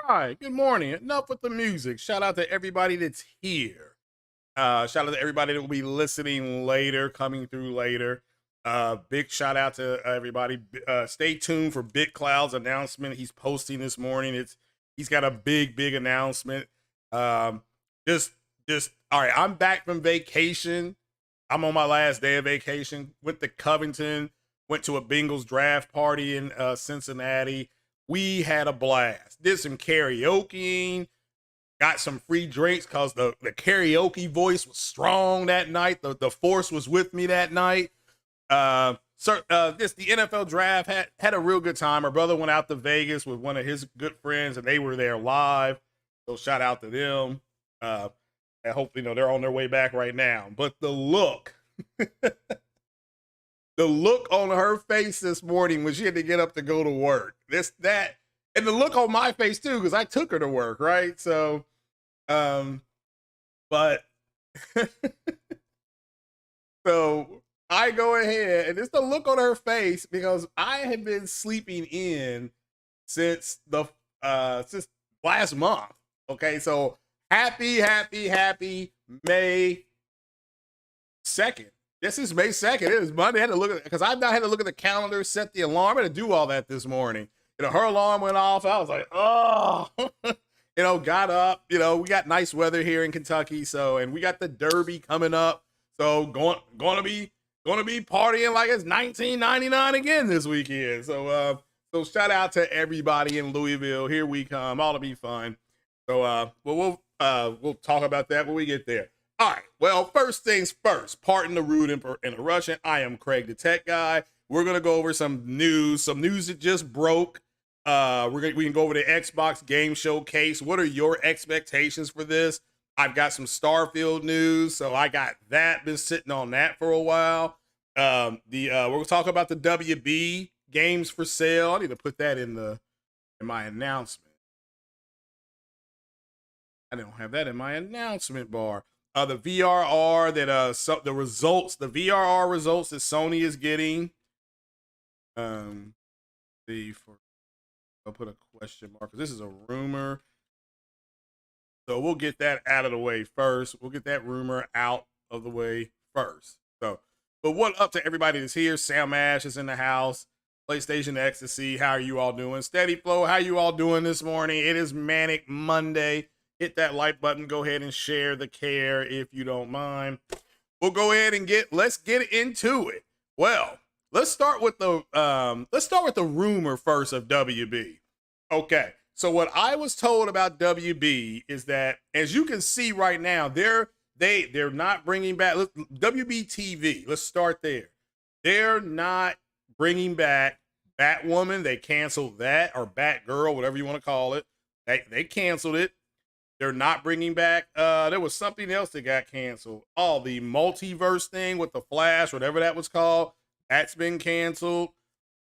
right, good morning. Enough with the music. Shout out to everybody that's here. Shout out to everybody that will be listening later, coming through later. Big shout out to everybody. Stay tuned for Big Cloud's announcement he's posting this morning. He's got a big announcement. Um, just just all right. I'm back from vacation. I'm on my last day of vacation. Went to Covington. Went to a Bengals draft party in Cincinnati. We had a blast. Did some karaoke. Got some free drinks because the karaoke voice was strong that night. The force was with me that night. The NFL draft had a real good time. My brother went out to Vegas with one of his good friends, and they were there live. So shout out to them. And hopefully, they're on their way back right now. But the look, the look on her face this morning when she had to get up to go to work. And the look on my face too, because I took her to work, right? So, but so I go ahead and it's the look on her face because I had been sleeping in since since last month. Okay, so happy May 2nd. This is May 2nd. It is Monday. I had to look at because I've not had to look at the calendar, set the alarm. I had to do all that this morning. Her alarm went off. I was like, oh, got up. We got nice weather here in Kentucky. So, and we got the Derby coming up. So gonna be partying like it's 1999 again this weekend. So shout out to everybody in Louisville. Here we come. All to be fun. So we'll talk about that when we get there. All right. Well, first things first. Pardon the rude interruption. I am Craig, the tech guy. We're gonna go over some news that just broke. We can go over the Xbox Game Showcase. What are your expectations for this? I've got some Starfield news, so I got that. Been sitting on that for a while. We're gonna talk about the WB games for sale. I need to put that in my announcement. I don't have that in my announcement bar. The VRR that the VRR results that Sony is getting. I'll put a question mark because this is a rumor. So we'll get that out of the way first. We'll get that rumor out of the way first. So, but what up to everybody that's here? Sam Ash is in the house. PlayStation Ecstasy, how are you all doing? Steady Flow, how you all doing this morning? It is Manic Monday. Hit that like button. Go ahead and share the care if you don't mind. We'll go ahead and let's get into it. Well, let's start with the rumor first of WB. Okay, so what I was told about WB is that, as you can see right now, they're not bringing back WB TV. Let's start there. They're not bringing back Batwoman. They canceled that, or Batgirl, whatever you want to call it. They canceled it. They're not bringing back. There was something else that got canceled. Oh, the multiverse thing with the Flash, whatever that was called. That's been canceled.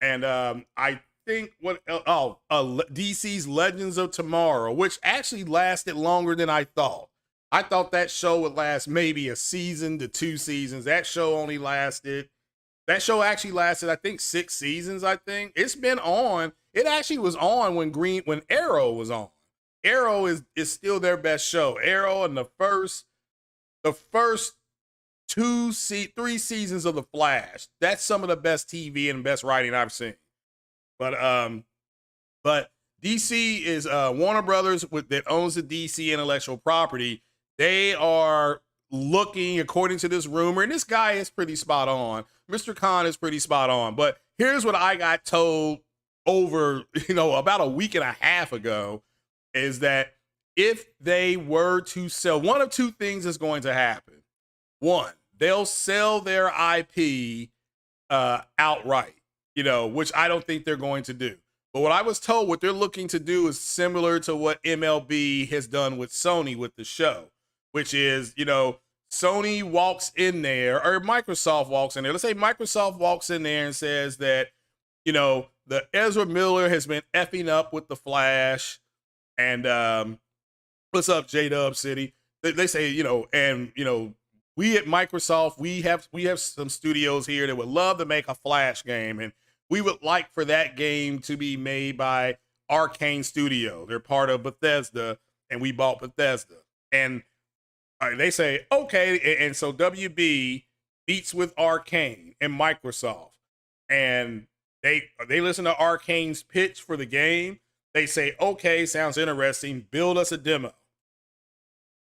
And I think DC's Legends of Tomorrow, which actually lasted longer than I thought. I thought that show would last maybe a season to 2 seasons. That show actually lasted, I think, 6 seasons, I think. It's been on. It actually was on when Arrow was on. Arrow is still their best show. Arrow and the first 3 seasons of The Flash. That's some of the best TV and best writing I've seen. But DC is Warner Brothers that owns the DC intellectual property. They are looking, according to this rumor, and this guy is pretty spot on. Mr. Khan is pretty spot on. But here's what I got told over, about a week and a half ago, is that if they were to sell, one of 2 things is going to happen. One, they'll sell their IP outright, which I don't think they're going to do. But what I was told, what they're looking to do is similar to what MLB has done with Sony with the show, which is, Sony walks in there, or Microsoft walks in there. Let's say Microsoft walks in there and says that, the Ezra Miller has been effing up with the Flash. And what's up, J-Dub City? They say, we at Microsoft, we have some studios here that would love to make a Flash game, and we would like for that game to be made by Arcane Studio. They're part of Bethesda, and we bought Bethesda. And they say, okay, and so WB meets with Arcane and Microsoft, and they listen to Arcane's pitch for the game. They say, okay, sounds interesting. Build us a demo.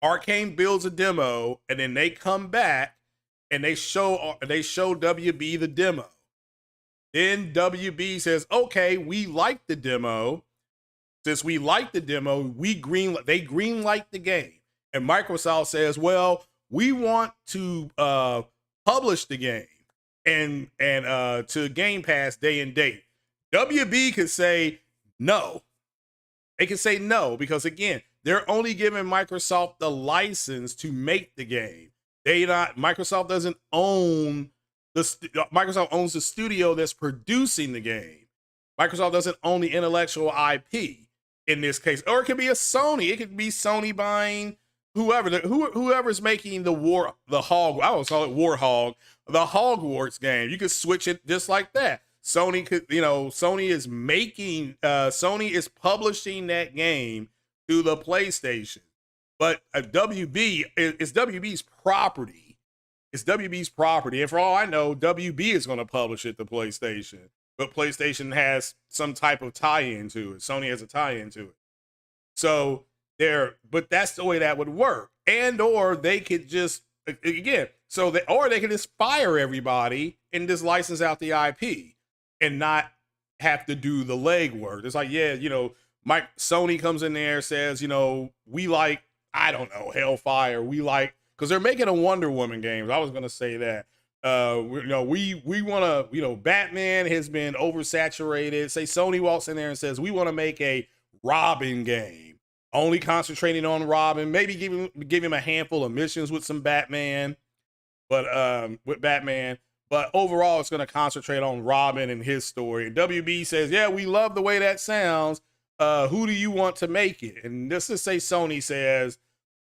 Arcane builds a demo, and then they come back and they show WB the demo. Then WB says, okay, we like the demo. Since we like the demo, they greenlight the game. And Microsoft says, well, we want to publish the game and to Game Pass day and date. WB could say no. They can say no because, again, they're only giving Microsoft the license to make the game. Microsoft doesn't own Microsoft owns the studio that's producing the game. Microsoft doesn't own the intellectual IP in this case. Or it could be a Sony. It could be Sony buying whoever's making the Hogwarts game. You could switch it just like that. Sony is publishing that game to the PlayStation, but WB is WB's property. It's WB's property, and for all I know, WB is going to publish it to PlayStation, but PlayStation has some type of tie-in to it. Sony has a tie-in to it. So but that's the way that would work. And or they could just they could just fire everybody and just license out the IP and not have to do the legwork. It's like, Sony comes in there, says, we like, I don't know, Hellfire. We like, because they're making a Wonder Woman game. I was gonna say that. We want to, Batman has been oversaturated. Say Sony walks in there and says, we want to make a Robin game, only concentrating on Robin, maybe give him a handful of missions with some Batman, but overall it's going to concentrate on Robin and his story. And WB says, yeah, we love the way that sounds. Who do you want to make it? And let's just say Sony says,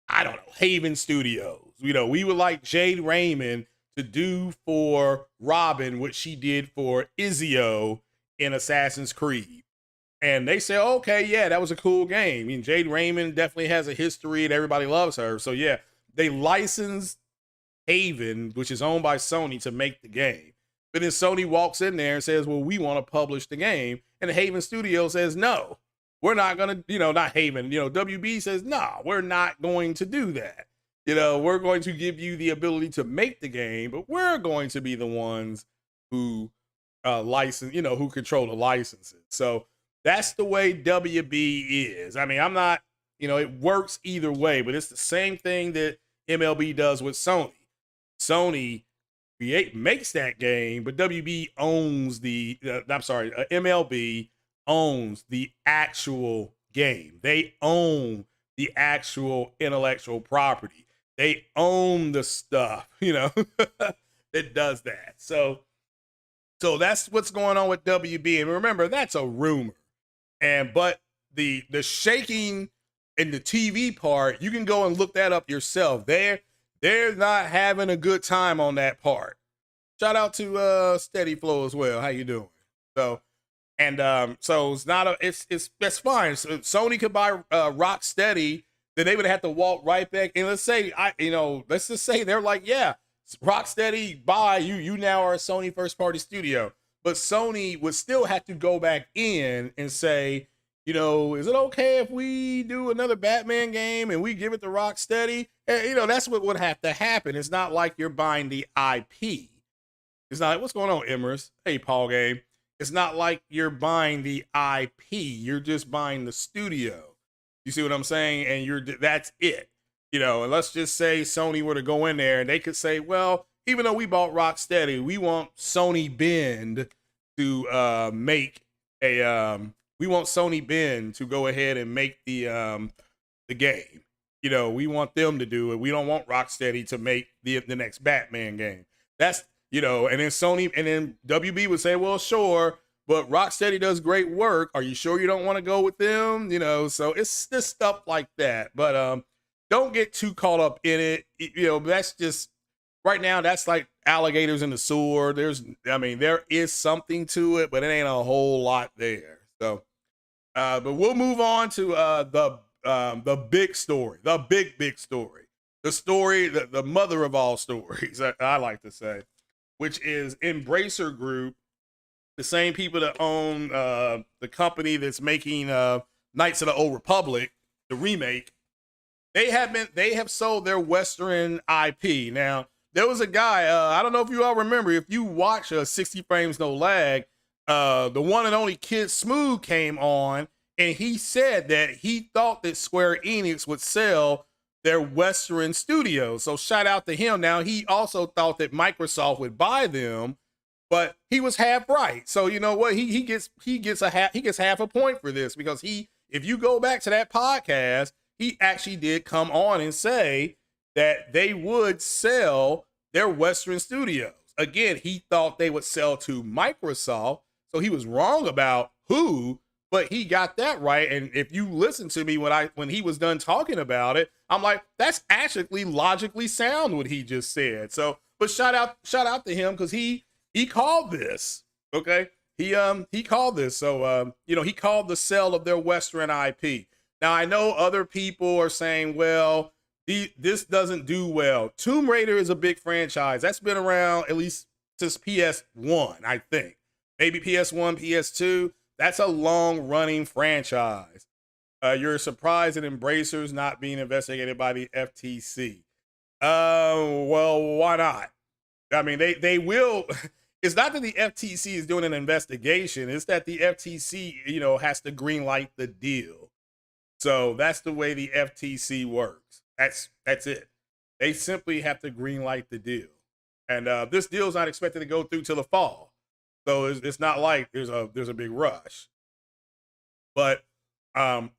I don't know, Haven Studios. We would like Jade Raymond to do for Robin what she did for Ezio in Assassin's Creed. And they say, okay, yeah, that was a cool game. I mean, Jade Raymond definitely has a history and everybody loves her. So yeah, they licensed Haven, which is owned by Sony, to make the game. But then Sony walks in there and says, well, we want to publish the game. And the Haven Studio says, no, we're not going to, not Haven, WB says, no, we're not going to do that. We're going to give you the ability to make the game, but we're going to be the ones who license, who control the licenses. So that's the way WB is. I mean, I'm not, it works either way, but it's the same thing that MLB does with Sony. Sony makes that game, but WB owns MLB owns the actual game. They own the actual intellectual property. They own the stuff, that does that. So that's what's going on with WB. And remember, that's a rumor. But the shaking in the TV part, you can go and look that up yourself. They're not having a good time on that part. Shout out to Steady Flow as well. How you doing? So it's not that's fine. So Sony could buy Rocksteady, then they would have to walk right back. And let's just say they're like, yeah, Rocksteady, bye. You now are a Sony first party studio. But Sony would still have to go back in and say, is it okay if we do another Batman game and we give it to Rocksteady? And, that's what would have to happen. It's not like you're buying the IP. It's not like, what's going on, Emrys? Hey, Paul Game. It's not like you're buying the IP. You're just buying the studio. You see what I'm saying? And that's it. And let's just say Sony were to go in there and they could say, well, even though we bought Rocksteady, we want Sony Bend to we want Sony Bend to go ahead and make the game. We want them to do it. We don't want Rocksteady to make the next Batman game. That's, and then Sony, and then WB would say, well, sure, but Rocksteady does great work. Are you sure you don't want to go with them? So it's just stuff like that. But don't get too caught up in it. That's just, right now, that's like alligators in the sewer. There is something to it, but it ain't a whole lot there. So But we'll move on to the big story, the big story, the story, the mother of all stories, I like to say, which is Embracer Group, the same people that own the company that's making Knights of the Old Republic, the remake. They have sold their Western IP. Now, there was a guy, I don't know if you all remember, if you watch 60 Frames No Lag, the one and only Kid Smooth came on, and he said that he thought that Square Enix would sell their Western studios. So shout out to him. Now, he also thought that Microsoft would buy them, but he was half right. So you know what? He gets half a point for this, because if you go back to that podcast, he actually did come on and say that they would sell their Western studios. Again, he thought they would sell to Microsoft, so he was wrong about who, but he got that right. And if you listen to me when he was done talking about it, I'm like, that's actually logically sound what he just said. So, but shout out to him, because he called this. Okay, he called this. So he called the sale of their Western IP. Now, I know other people are saying, well, this doesn't do well. Tomb Raider is a big franchise. That's been around at least since PS1, I think. Maybe PS1, PS2. That's a long-running franchise. You're surprised at Embracer's not being investigated by the FTC. Well, why not? I mean, they will. It's not that the FTC is doing an investigation. It's that the FTC, has to greenlight the deal. So that's the way the FTC works. That's it. They simply have to greenlight the deal, and this deal is not expected to go through till the fall. So it's not like there's a big rush. But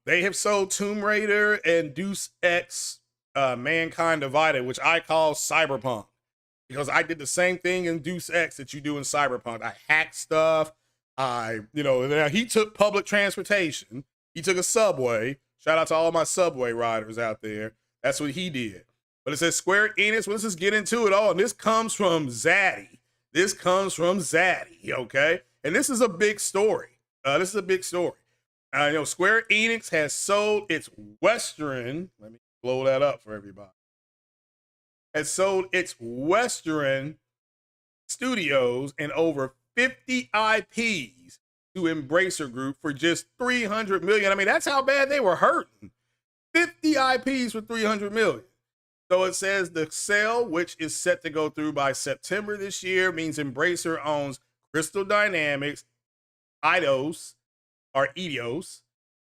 they have sold Tomb Raider and Deus Ex, Mankind Divided, which I call Cyberpunk, because I did the same thing in Deus Ex that you do in Cyberpunk. I hacked stuff. He took public transportation. He took a subway. Shout out to all my subway riders out there. That's what he did. But it says Square Enix. Well, let's just get into it all. And this comes from Zaddy. Okay? And this is a big story. Square Enix has sold its Western, let me blow that up for everybody, has sold its Western studios and over 50 IPs to Embracer Group for just $300 million. I mean, that's how bad they were hurting. 50 IPs for $300 million. So it says the sale, which is set to go through by September this year, means Embracer owns Crystal Dynamics, Eidos,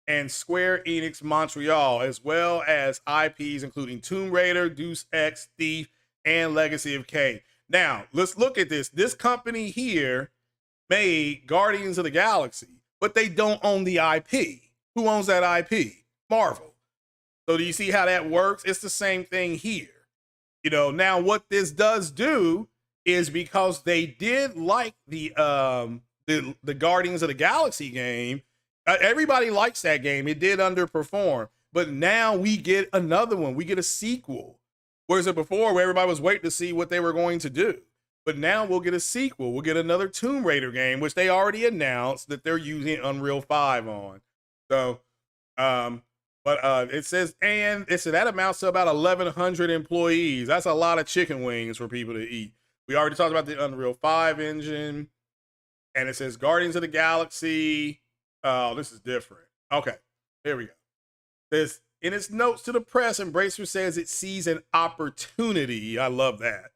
and Square Enix Montreal, as well as IPs including Tomb Raider, Deus Ex, Thief, and Legacy of Kain. Now, let's look at this. This company here made Guardians of the Galaxy, but they don't own the IP. Who owns that IP? Marvel. So do you see how that works? It's the same thing here. Now what this does do is, because they did like the Guardians of the Galaxy game, everybody likes that game. It did underperform, but now we get another one. We get a sequel. Whereas before, where everybody was waiting to see what they were going to do. But now we'll get a sequel. We'll get another Tomb Raider game, which they already announced that they're using Unreal 5 on. So, it says that amounts to about 1,100 employees. That's a lot of chicken wings for people to eat. We already talked about the Unreal 5 engine. And it says Guardians of the Galaxy. Oh, this is different. Okay, here we go. It says, in its notes to the press, Embracer says it sees an opportunity. I love that.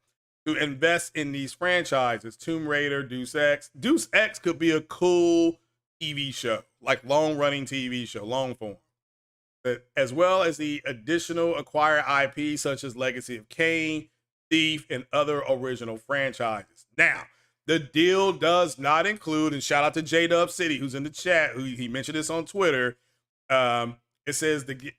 To invest in these franchises, Tomb Raider, Deus Ex. Deus Ex could be a cool TV show, like long-running TV show, long form. As well as the additional acquired IP such as Legacy of Kain, Thief, and other original franchises. Now, the deal does not include, and shout out to J-Dub City, who's in the chat, who he mentioned this on Twitter. It says the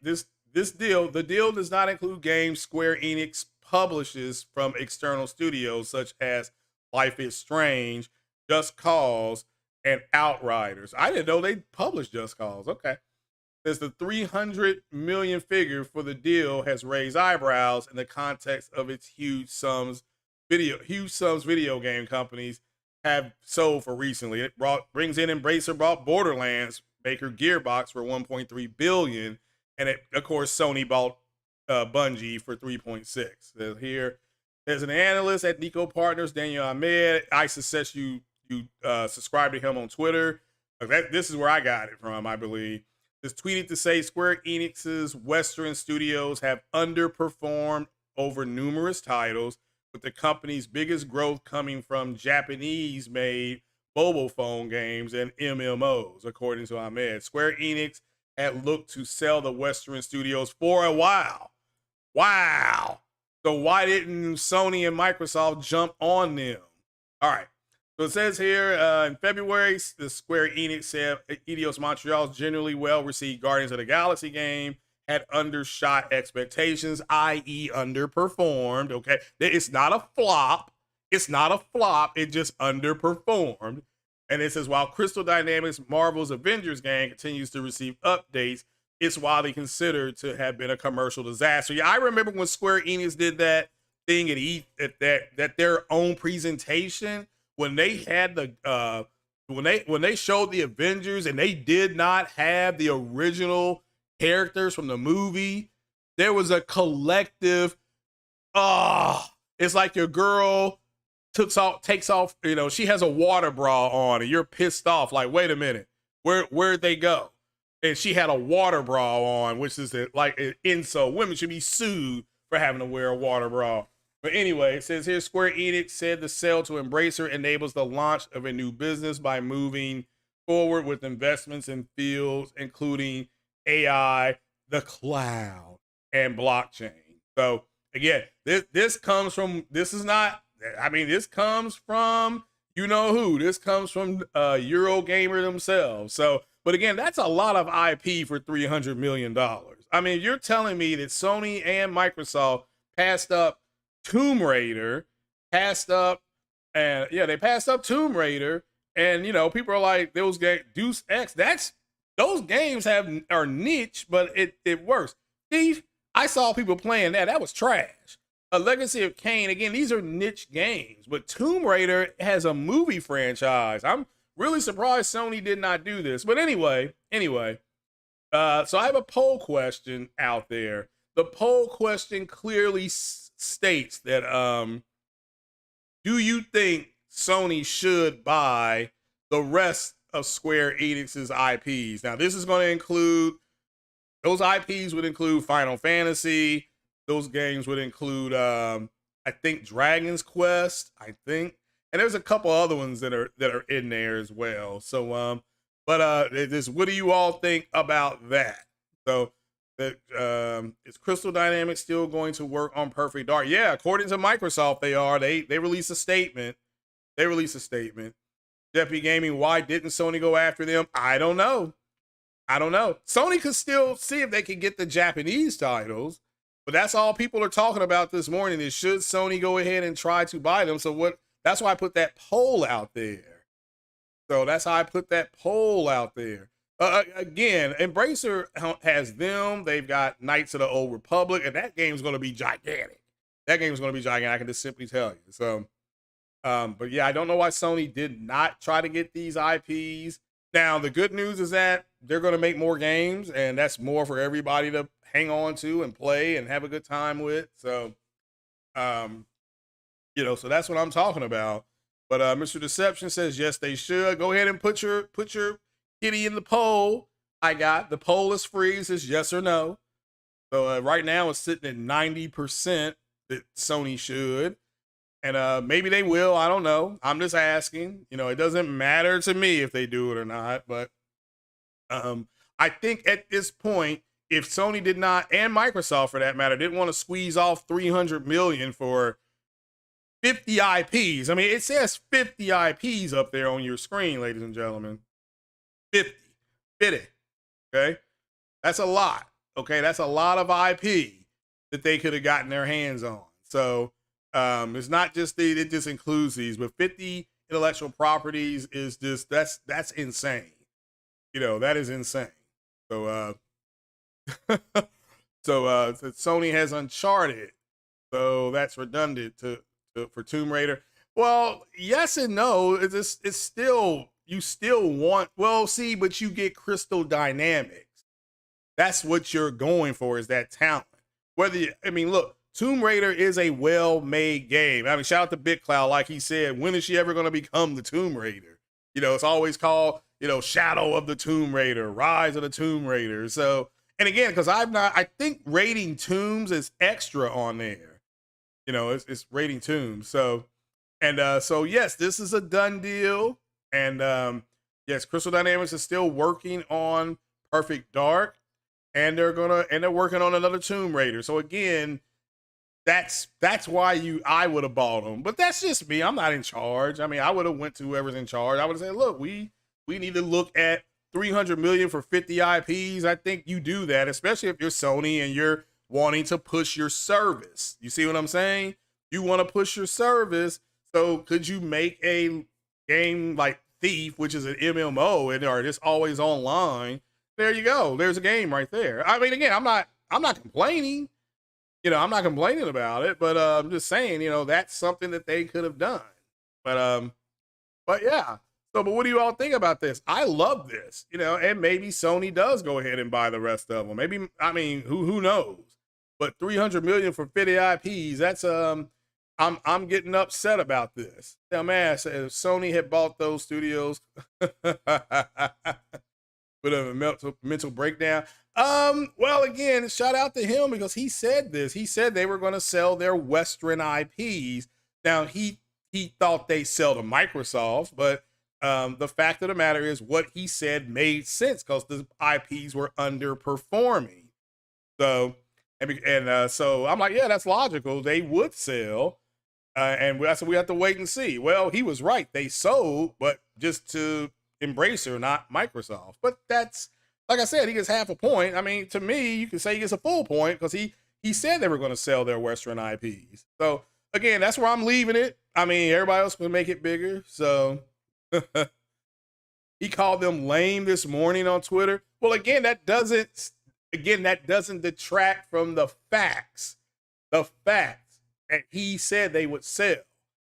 deal does not include games Square Enix publishes from external studios such as Life is Strange, Just Cause, and Outriders. I didn't know they published Just Cause. Okay. Says the $300 million figure for the deal has raised eyebrows in the context of its huge sums video game companies have sold for recently. It brings in Embracer, bought Borderlands, maker Gearbox for 1.3 billion, and of course Sony bought Bungie for 3.6. So here, there's an analyst at Nico Partners, Daniel Ahmed. I suggest you subscribe to him on Twitter. This is where I got it from, I believe. Just tweeted to say Square Enix's Western studios have underperformed over numerous titles, with the company's biggest growth coming from Japanese-made mobile phone games and MMOs, according to Ahmed. Square Enix had looked to sell the Western studios for a while. Wow. So why didn't Sony and Microsoft jump on them? All right. So it says here in February, the Square Enix said Eidos Montreal's generally well-received Guardians of the Galaxy game had undershot expectations, i.e. underperformed, okay? It's not a flop. It's not a flop. It just underperformed. And it says, while Crystal Dynamics' Marvel's Avengers game continues to receive updates, it's widely considered to have been a commercial disaster. Yeah, I remember when Square Enix did that thing at their own presentation, when they had the when they showed the Avengers and they did not have the original characters from the movie, there was a collective, it's like your girl takes off, you know, she has a water bra on and you're pissed off, like, wait a minute, where'd they go? And she had a water bra on, which is like an insult. Women should be sued for having to wear a water bra. But anyway, it says here, Square Enix said the sale to Embracer enables the launch of a new business by moving forward with investments in fields including AI, the cloud, and blockchain. So again, this comes from, this comes from, you know who, this comes from Eurogamer themselves. So, but again, that's a lot of IP for $300 million. I mean, you're telling me that Sony and Microsoft passed up Tomb Raider, they passed up Tomb Raider, and you know, people are like, those games, Deus Ex, those games are niche, but it works. Steve, I saw people playing that was trash. A Legacy of Kain, again, these are niche games, but Tomb Raider has a movie franchise. I'm really surprised Sony did not do this. But anyway, so I have a poll question out there. The poll question clearly states that do you think Sony should buy the rest of Square Enix's IPs? Now, this is going to include, those IPs would include Final Fantasy. Those games would include, I think, Dragon's Quest, and there's a couple other ones that are in there as well. So, what do you all think about that? So, is Crystal Dynamics still going to work on Perfect Dark? Yeah, according to Microsoft, they are. They released a statement. Jeppy Gaming, why didn't Sony go after them? I don't know. Sony could still see if they could get the Japanese titles, but that's all people are talking about this morning is, should Sony go ahead and try to buy them? So that's why I put that poll out there. Again, Embracer has them. They've got Knights of the Old Republic, and that game's going to be gigantic. I can just simply tell you. So, but yeah, I don't know why Sony did not try to get these IPs. Now, the good news is that they're going to make more games, and that's more for everybody to hang on to and play and have a good time with. So, so that's what I'm talking about. But Mr. Deception says, yes, they should. Go ahead and put your kitty in the poll. The poll is free. It says yes or no. So right now it's sitting at 90% that Sony should. And maybe they will. I don't know. I'm just asking. It doesn't matter to me if they do it or not. But I think at this point, if Sony did not, and Microsoft for that matter, didn't want to squeeze off $300 million for 50 IPs. I mean, it says 50 IPs up there on your screen, ladies and gentlemen. 50. Okay? That's a lot. Okay? That's a lot of IP that they could have gotten their hands on. So, it's not just it just includes these, but 50 intellectual properties is just, that's insane. That is insane. So, Sony has Uncharted. So that's redundant for Tomb Raider. Well, yes and no. It's still, you still want, well, see, but you get Crystal Dynamics. That's what you're going for, is that talent. Whether you, I mean, look, Tomb Raider is a well-made game. I mean, shout out to Big Cloud, like he said, when is she ever going to become the Tomb Raider? You know, it's always called, you know, Shadow of the Tomb Raider, Rise of the Tomb Raider. So, and again, because I think rating tombs is extra on there. You know, it's rating tombs. So, and so yes, this is a done deal. And yes, Crystal Dynamics is still working on Perfect Dark, and they're working on another Tomb Raider. So again, that's why I would have bought them. But that's just me. I'm not in charge. I mean, I would have went to whoever's in charge. I would have said, look, we need to look at 300 million for 50 IPs. I think you do that, especially if you're Sony and you're wanting to push your service. You see what I'm saying? You want to push your service. So could you make a game like Thief, which is an MMO, and or just always online? There you go. There's a game right there. I mean, again, I'm not complaining. You know, I'm not complaining about it, but I'm just saying, you know, that's something that they could have done. But yeah. So, but what do you all think about this? I love this, you know, and maybe Sony does go ahead and buy the rest of them. Maybe, I mean, who knows? But 300 million for 50 IPs, that's I'm getting upset about this. Now, man, if Sony had bought those studios, bit of a mental breakdown. Well, again, shout out to him because he said this. He said they were going to sell their Western IPs. Now, he thought they sell to Microsoft, but the fact of the matter is what he said made sense because the IPs were underperforming. So, so I'm like, yeah, that's logical. They would sell. And I said, we have to wait and see. Well, he was right. They sold, but just to Embracer, not Microsoft. But that's, like I said, he gets half a point. I mean, to me, you can say he gets a full point because he said they were going to sell their Western IPs. So again, that's where I'm leaving it. I mean, everybody else will make it bigger. So he called them lame this morning on Twitter. Well, again, that doesn't detract from the facts. The facts that he said they would sell.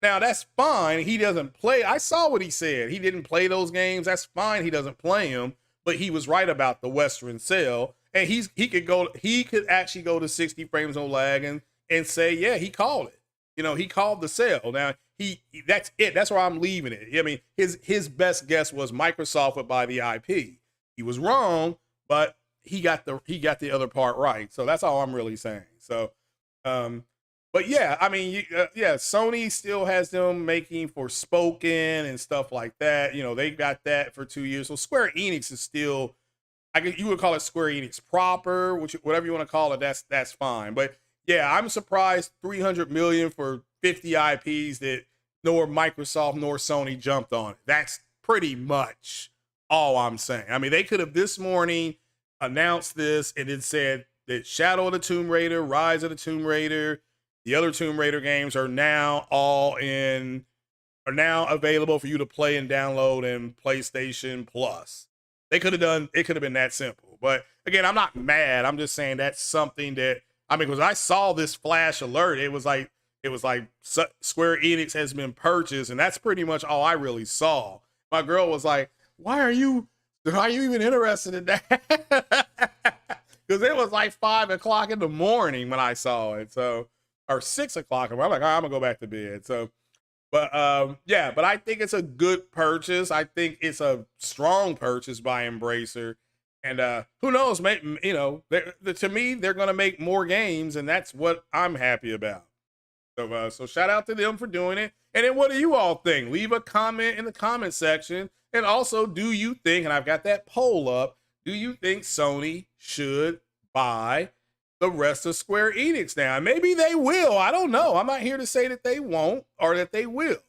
Now, that's fine. He doesn't play. I saw what he said. He didn't play those games. That's fine. He doesn't play them, but he was right about the Western sale. And he could actually go to 60 frames on lag and say, yeah, he called it. You know, he called the sale. Now, that's it. That's where I'm leaving it. I mean, his best guess was Microsoft would buy the IP. He was wrong, but he got the other part right. So that's all I'm really saying. So, but yeah, I mean, yeah, Sony still has them making Forspoken and stuff like that. You know, they got that for 2 years. So Square Enix is still, you would call it Square Enix proper, whatever you want to call it. That's fine. But yeah, I'm surprised 300 million for 50 IPs that nor Microsoft nor Sony jumped on it. That's pretty much all I'm saying. I mean, they could have this morning announced this and then said that Shadow of the Tomb Raider, Rise of the Tomb Raider, the other Tomb Raider games are now available for you to play and download in PlayStation Plus. It could have been that simple. But again, I'm not mad. I'm just saying that's something that, I mean, because I saw this flash alert, it was like Square Enix has been purchased, and that's pretty much all I really saw. My girl was like, why are you even interested in that? Because it was like 5 o'clock in the morning when I saw it. So, or 6 o'clock. I'm like, I'm gonna go back to bed. So, but yeah, but I think it's a good purchase. I think it's a strong purchase by Embracer. And who knows? Maybe, you know, to me, they're gonna make more games, and that's what I'm happy about. So shout out to them for doing it. And then what do you all think? Leave a comment in the comment section. And also, do you think, and I've got that poll up, do you think Sony should buy the rest of Square Enix now? And maybe they will. I don't know. I'm not here to say that they won't or that they will.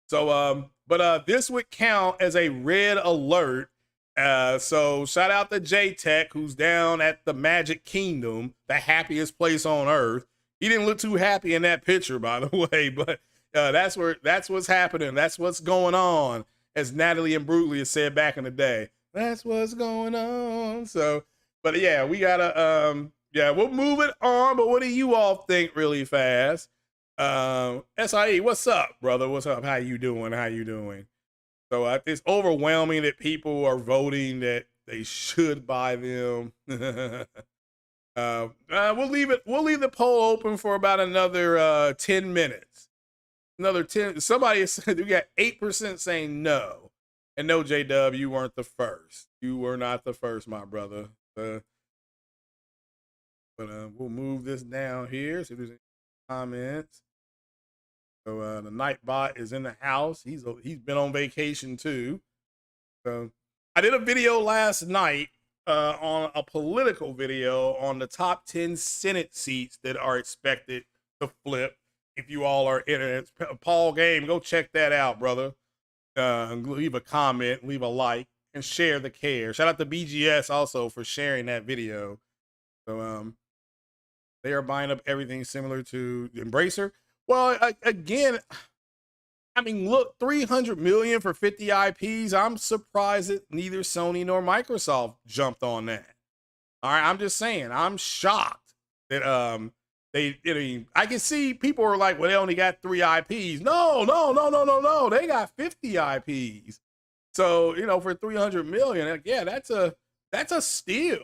So, but this would count as a red alert. So shout out to J-Tech, who's down at the Magic Kingdom, the happiest place on earth. He didn't look too happy in that picture, by the way, but that's what's happening. That's what's going on, as Natalie and Brutally said back in the day. That's what's going on. So, but yeah, we gotta yeah, we'll move it on. But what do you all think really fast? SIE, what's up, brother? What's up? How you doing? So it's overwhelming that people are voting that they should buy them. We'll leave it. We'll leave the poll open for about another 10 minutes. Another 10. Somebody said we got 8% saying no, and no, JW, you weren't the first. You were not the first, my brother. But we'll move this down here. See if there's any comments. So the Nightbot is in the house. He's been on vacation too. So I did a video last night on a political video on the top 10 Senate seats that are expected to flip. If you all are in it, Paul Game, go check that out, brother. Leave a comment, leave a like, and share the care. Shout out to BGS also for sharing that video. So they are buying up everything similar to Embracer. Well, again, I mean, look, 300 million for 50 IPs. I'm surprised that neither Sony nor Microsoft jumped on that. All right, I'm just saying, I'm shocked that I can see people are like, well, they only got 3 IPs. No. They got 50 IPs. So, for 300 million, yeah, that's a steal.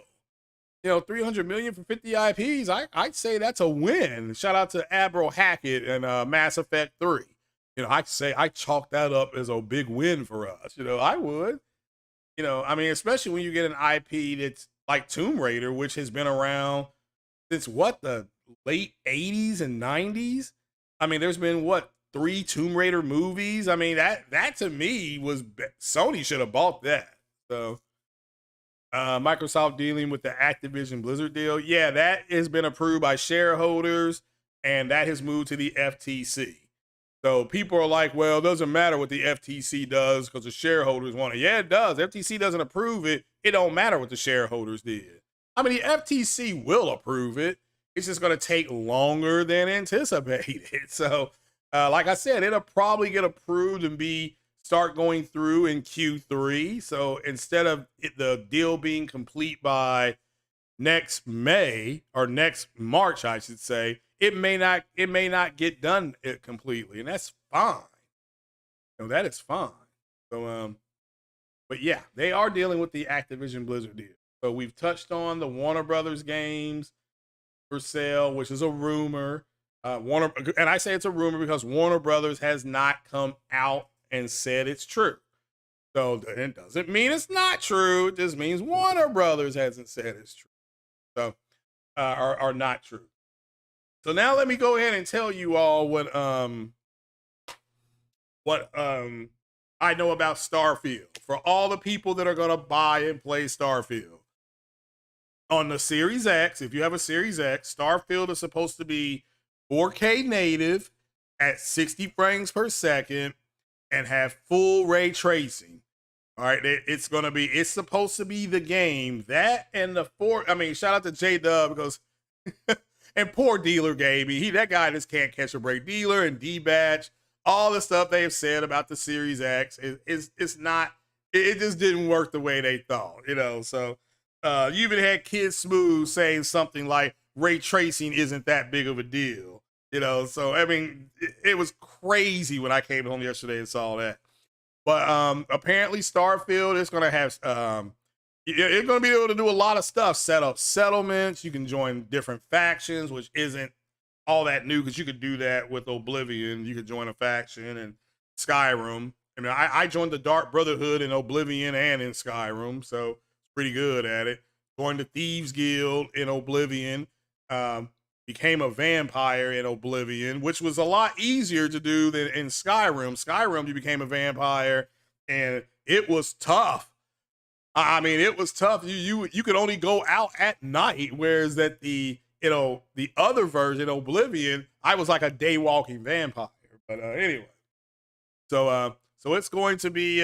300 million for 50 IPs. I'd say that's a win. Shout out to Admiral Hackett and Mass Effect 3. I'd say I chalk that up as a big win for us. I would. I mean, especially when you get an IP that's like Tomb Raider, which has been around since the late 80s and 90s. I mean, there's been 3 Tomb Raider movies. I mean, that to me was Sony should have bought that. So Microsoft dealing with the Activision Blizzard deal. Yeah, that has been approved by shareholders and that has moved to the FTC. So people are like, well, it doesn't matter what the FTC does because the shareholders want it. Yeah, it does. FTC doesn't approve it. It don't matter what the shareholders did. I mean, the FTC will approve it. It's just going to take longer than anticipated. So, like I said, it'll probably get approved and start going through in Q3. So instead of the deal being complete by next May or next March, I should say, it may not get done completely, and that's fine. That is fine. So, but yeah, they are dealing with the Activision Blizzard deal. So we've touched on the Warner Brothers games for sale, which is a rumor. And I say it's a rumor because Warner Brothers has not come out and said it's true. So it doesn't mean it's not true. It just means Warner Brothers hasn't said it's true. So, are not true. So now let me go ahead and tell you all what I know about Starfield. For all the people that are going to buy and play Starfield. On the Series X, if you have a Series X, Starfield is supposed to be 4K native at 60 frames per second and have full ray tracing. All right, it's supposed to be the game that and shout out to J-Dub because and poor Dealer Gaby. That guy just can't catch a break. Dealer and D-Batch, all the stuff they've said about the Series X it's not, it just didn't work the way they thought, so you even had Kid Smooth saying something like ray tracing isn't that big of a deal, so I mean it was crazy when I came home yesterday and saw that. But apparently Starfield is going to have you're going to be able to do a lot of stuff, set up settlements, you can join different factions, which isn't all that new because you could do that with Oblivion. You could join a faction and Skyrim. I mean, I joined the Dark Brotherhood in Oblivion and in Skyrim, so pretty good at it. Joined the Thieves Guild in Oblivion, became a vampire in Oblivion, which was a lot easier to do than in Skyrim. Skyrim, you became a vampire, and it was tough. I mean, it was tough. You could only go out at night, whereas that the other version, Oblivion, I was like a day walking vampire. But anyway, so it's going to be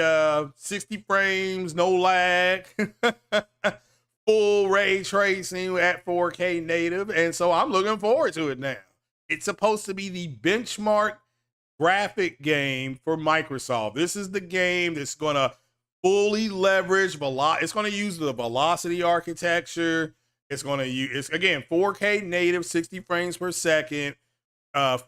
60 frames, no lag, full ray tracing at 4K native, and so I'm looking forward to it now. It's supposed to be the benchmark graphic game for Microsoft. This is the game that's going to fully leverage it's going to use the velocity architecture. It's going to use, again, 4K native, 60 frames per second,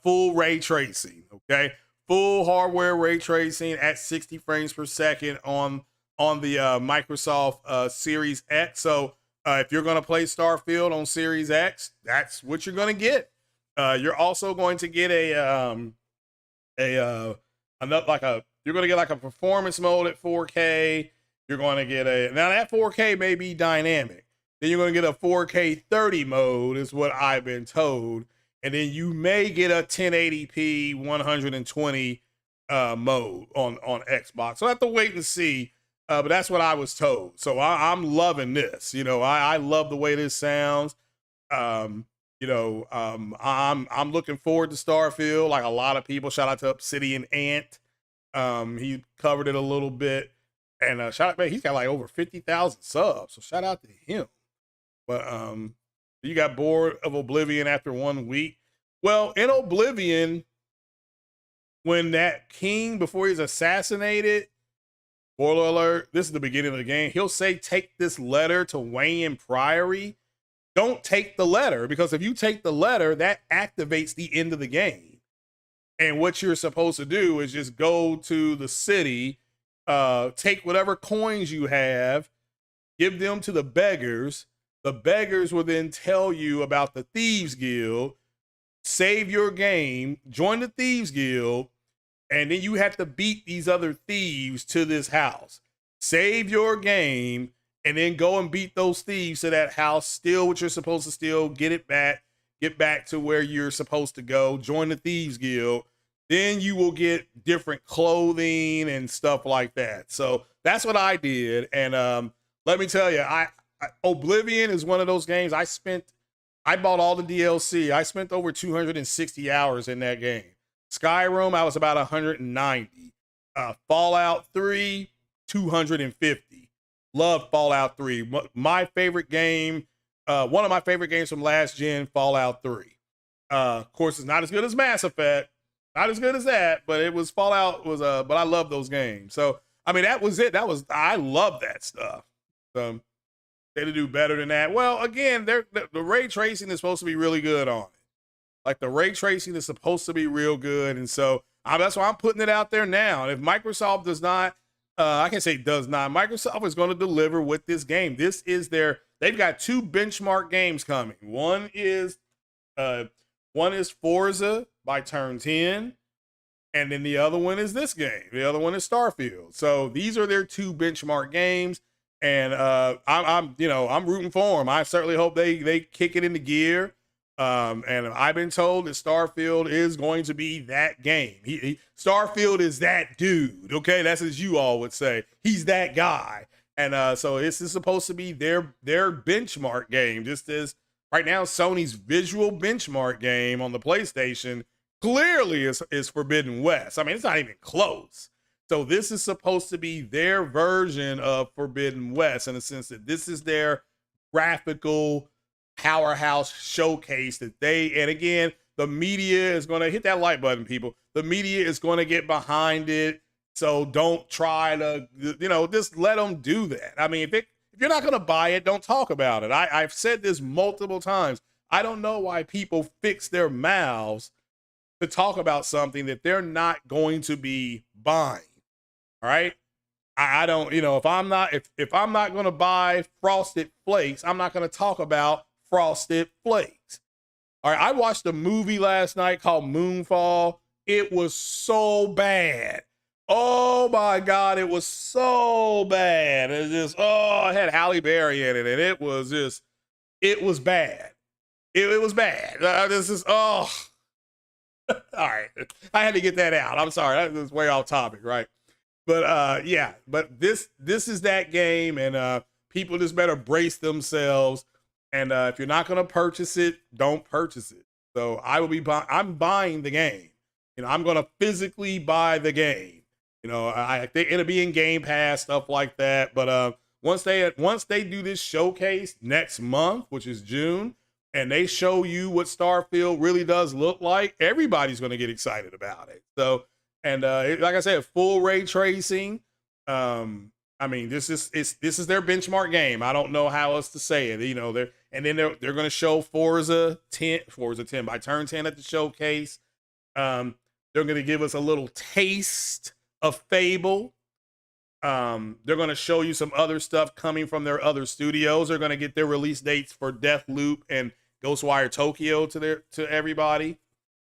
full ray tracing. Okay, full hardware ray tracing at 60 frames per second on the Microsoft Series X. So if you're going to play Starfield on Series X, that's what you're going to get. You're also going to get you're going to get like a performance mode at 4K. You're going to get now that 4K may be dynamic. Then you're going to get a 4K 30 mode is what I've been told. And then you may get a 1080p 120 mode on Xbox. So I have to wait and see. But that's what I was told. So I'm loving this. I love the way this sounds. I'm looking forward to Starfield. Like a lot of people. Shout out to Obsidian Ant. He covered it a little bit. And shout out, man, he's got like over 50,000 subs. So shout out to him. But you got bored of Oblivion after 1 week. Well, in Oblivion, when that king, before he's assassinated, spoiler alert, this is the beginning of the game, he'll say, take this letter to Wayne Priory. Don't take the letter, because if you take the letter, that activates the end of the game. And what you're supposed to do is just go to the city, take whatever coins you have, give them to the beggars. The beggars will then tell you about the Thieves Guild, save your game, join the Thieves Guild, and then you have to beat these other thieves to this house. Save your game, and then go and beat those thieves to that house, steal what you're supposed to steal, get back to where you're supposed to go, join the Thieves Guild. Then you will get different clothing and stuff like that. So that's what I did. And let me tell you, Oblivion is one of those games I bought all the DLC. I spent over 260 hours in that game. Skyrim, I was about 190. Fallout 3, 250. Love Fallout 3. My favorite game, one of my favorite games from last gen, Fallout 3. Of course, it's not as good as Mass Effect. Not as good as that, but Fallout was but I love those games. So, I mean, that was it. I love that stuff. So, they to do better than that. Well, again, the ray tracing is supposed to be really good on it. Like the ray tracing is supposed to be real good. And so that's why I'm putting it out there now. If Microsoft does not, I can say does not, Microsoft is going to deliver with this game. This is they've got two benchmark games coming. One is Forza by Turn 10. And then the other one is this game. The other one is Starfield. So these are their two benchmark games. And I'm rooting for them. I certainly hope they kick it into gear. And I've been told that Starfield is going to be that game. Starfield is that dude. Okay, that's as you all would say. He's that guy. And so this is supposed to be their benchmark game. Just as right now, Sony's visual benchmark game on the PlayStation clearly is Forbidden West. I mean, it's not even close. So this is supposed to be their version of Forbidden West in the sense that this is their graphical powerhouse showcase and again, the media is going to hit that like button, people. The media is going to get behind it. So don't try to, just let them do that. I mean, if you're not going to buy it, don't talk about it. I've said this multiple times. I don't know why people fix their mouths to talk about something that they're not going to be buying. All right. I don't, if I'm not going to buy Frosted Flakes, I'm not going to talk about Frosted Flakes. All right. I watched a movie last night called Moonfall. It was so bad. Oh my God. It was so bad. It just, it had Halle Berry in it. And it was bad. It was bad. All right. I had to get that out. I'm sorry. That was way off topic. Right. But but this is that game, and people just better brace themselves. And if you're not gonna purchase it, don't purchase it. So I'm buying the game. I'm gonna physically buy the game. I think it'll be in Game Pass, stuff like that. But once they do this showcase next month, which is June, and they show you what Starfield really does look like, everybody's gonna get excited about it. So. And like I said, full ray tracing. I mean, this is their benchmark game. I don't know how else to say it. They're going to show Forza 10 by Turn 10 at the showcase. They're going to give us a little taste of Fable. They're going to show you some other stuff coming from their other studios. They're going to get their release dates for Deathloop and Ghostwire Tokyo to everybody.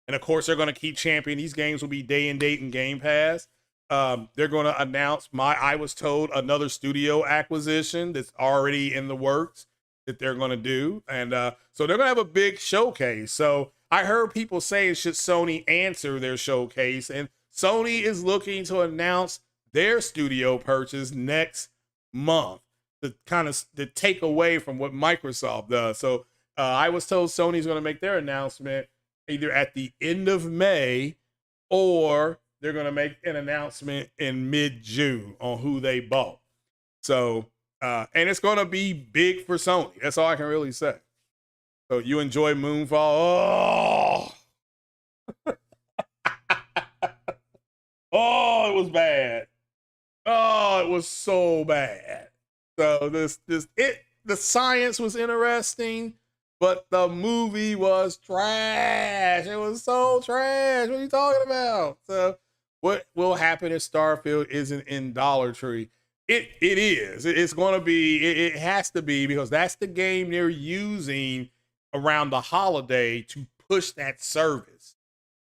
And of course, they're going to keep championing. These games will be day and date in Game Pass. They're going to announce I was told, another studio acquisition that's already in the works that they're going to do. And so they're going to have a big showcase. So I heard people saying, should Sony answer their showcase? And Sony is looking to announce their studio purchase next month to take away from what Microsoft does. So I was told Sony's going to make their announcement either at the end of May, or they're going to make an announcement in mid-June on who they bought. So, and it's going to be big for Sony. That's all I can really say. So you enjoy Moonfall? Oh, oh, it was bad. Oh, it was so bad. So the science was interesting, but the movie was trash. It was so trash. What are you talking about? So what will happen if Starfield isn't in Dollar Tree? It is. It's going to be. It has to be, because that's the game they're using around the holiday to push that service.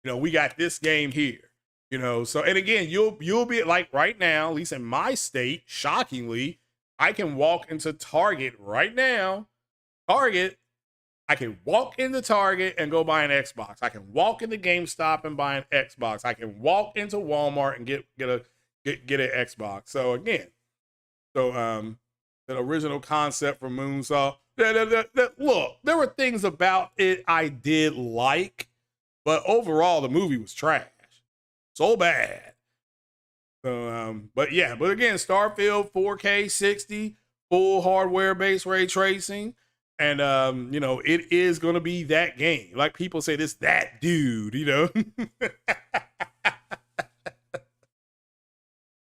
You know, we got this game here. You know, so, and again, you'll be like right now, at least in my state, shockingly, I can walk into Target right now. I can walk into Target and go buy an Xbox. I can walk into GameStop and buy an Xbox. I can walk into Walmart and get an Xbox. So again, the original concept for Moonsaw. Look, there were things about it I did like, but overall the movie was trash. So bad. So, but again, Starfield 4K 60, full hardware based ray tracing. And, you know, it is going to be that game. Like people say, this, that dude, you know,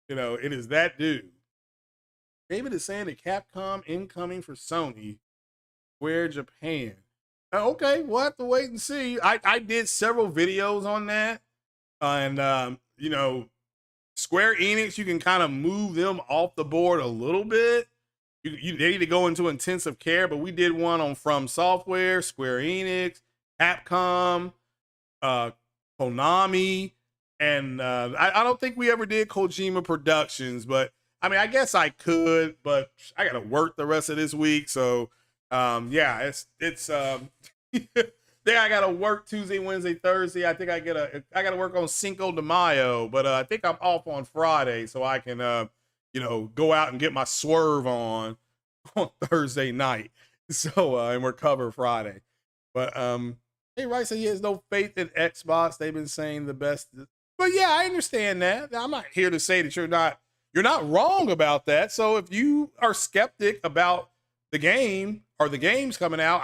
you know, it is that dude. David is saying that Capcom incoming for Sony, Square Japan. Okay, we'll have to wait and see. I did several videos on that. And, you know, Square Enix, you can kind of move them off the board a little bit. They need to go into intensive care, but we did one on From Software, Square Enix, Capcom, Konami, and I don't think we ever did Kojima Productions, but I mean, I guess I could, but I got to work the rest of this week. So, yeah, it's then I gotta work Tuesday, Wednesday, Thursday. I think I gotta work on Cinco de Mayo, but I think I'm off on Friday, so I can you know, go out and get my swerve on Thursday night. So and recover Friday. But hey, Rice said he has no faith in Xbox. They've been saying the best. But yeah, I understand that. I'm not here to say that you're not wrong about that. So if you are skeptic about the game or the games coming out,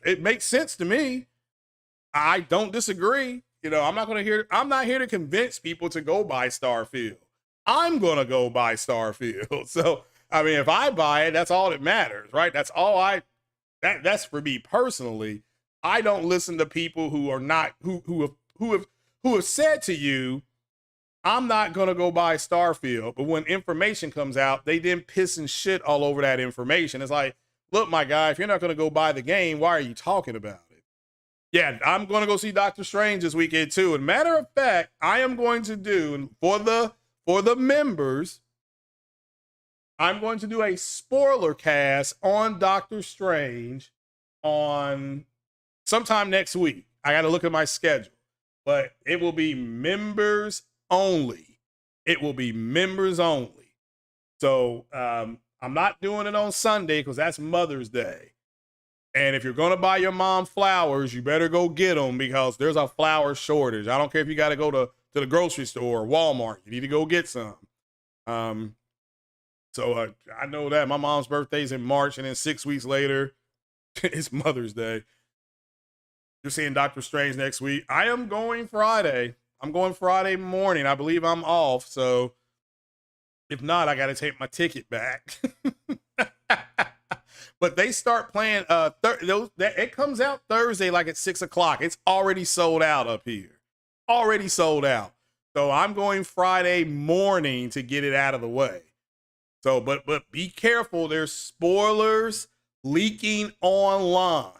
it makes sense to me. I don't disagree. You know, I'm not here to convince people to go buy Starfield. I'm going to go buy Starfield. So, I mean, if I buy it, that's all that matters, right? That's all that's for me personally. I don't listen to people who are not, who have said to you, I'm not going to go buy Starfield. But when information comes out, they then piss and shit all over that information. It's like, look, my guy, if you're not going to go buy the game, why are you talking about it? Yeah, I'm going to go see Doctor Strange this weekend too. And matter of fact, I am going to do, for the members, I'm going to do a spoiler cast on Doctor Strange on sometime next week. I got to look at my schedule, but it will be members only. It will be members only. So I'm not doing it on Sunday because that's Mother's Day. And if you're going to buy your mom flowers, you better go get them because there's a flower shortage. I don't care if you got to go to the grocery store or Walmart. You need to go get some. So I know that my mom's birthday's in March, and then 6 weeks later, it's Mother's Day. You're seeing Doctor Strange next week. I am going Friday. I'm going Friday morning. I believe I'm off. So if not, I got to take my ticket back. But they start playing. It comes out Thursday, like at 6 o'clock. It's already sold out up here. already sold out. So I'm going Friday morning to get it out of the way. So, but be careful. There's spoilers leaking online.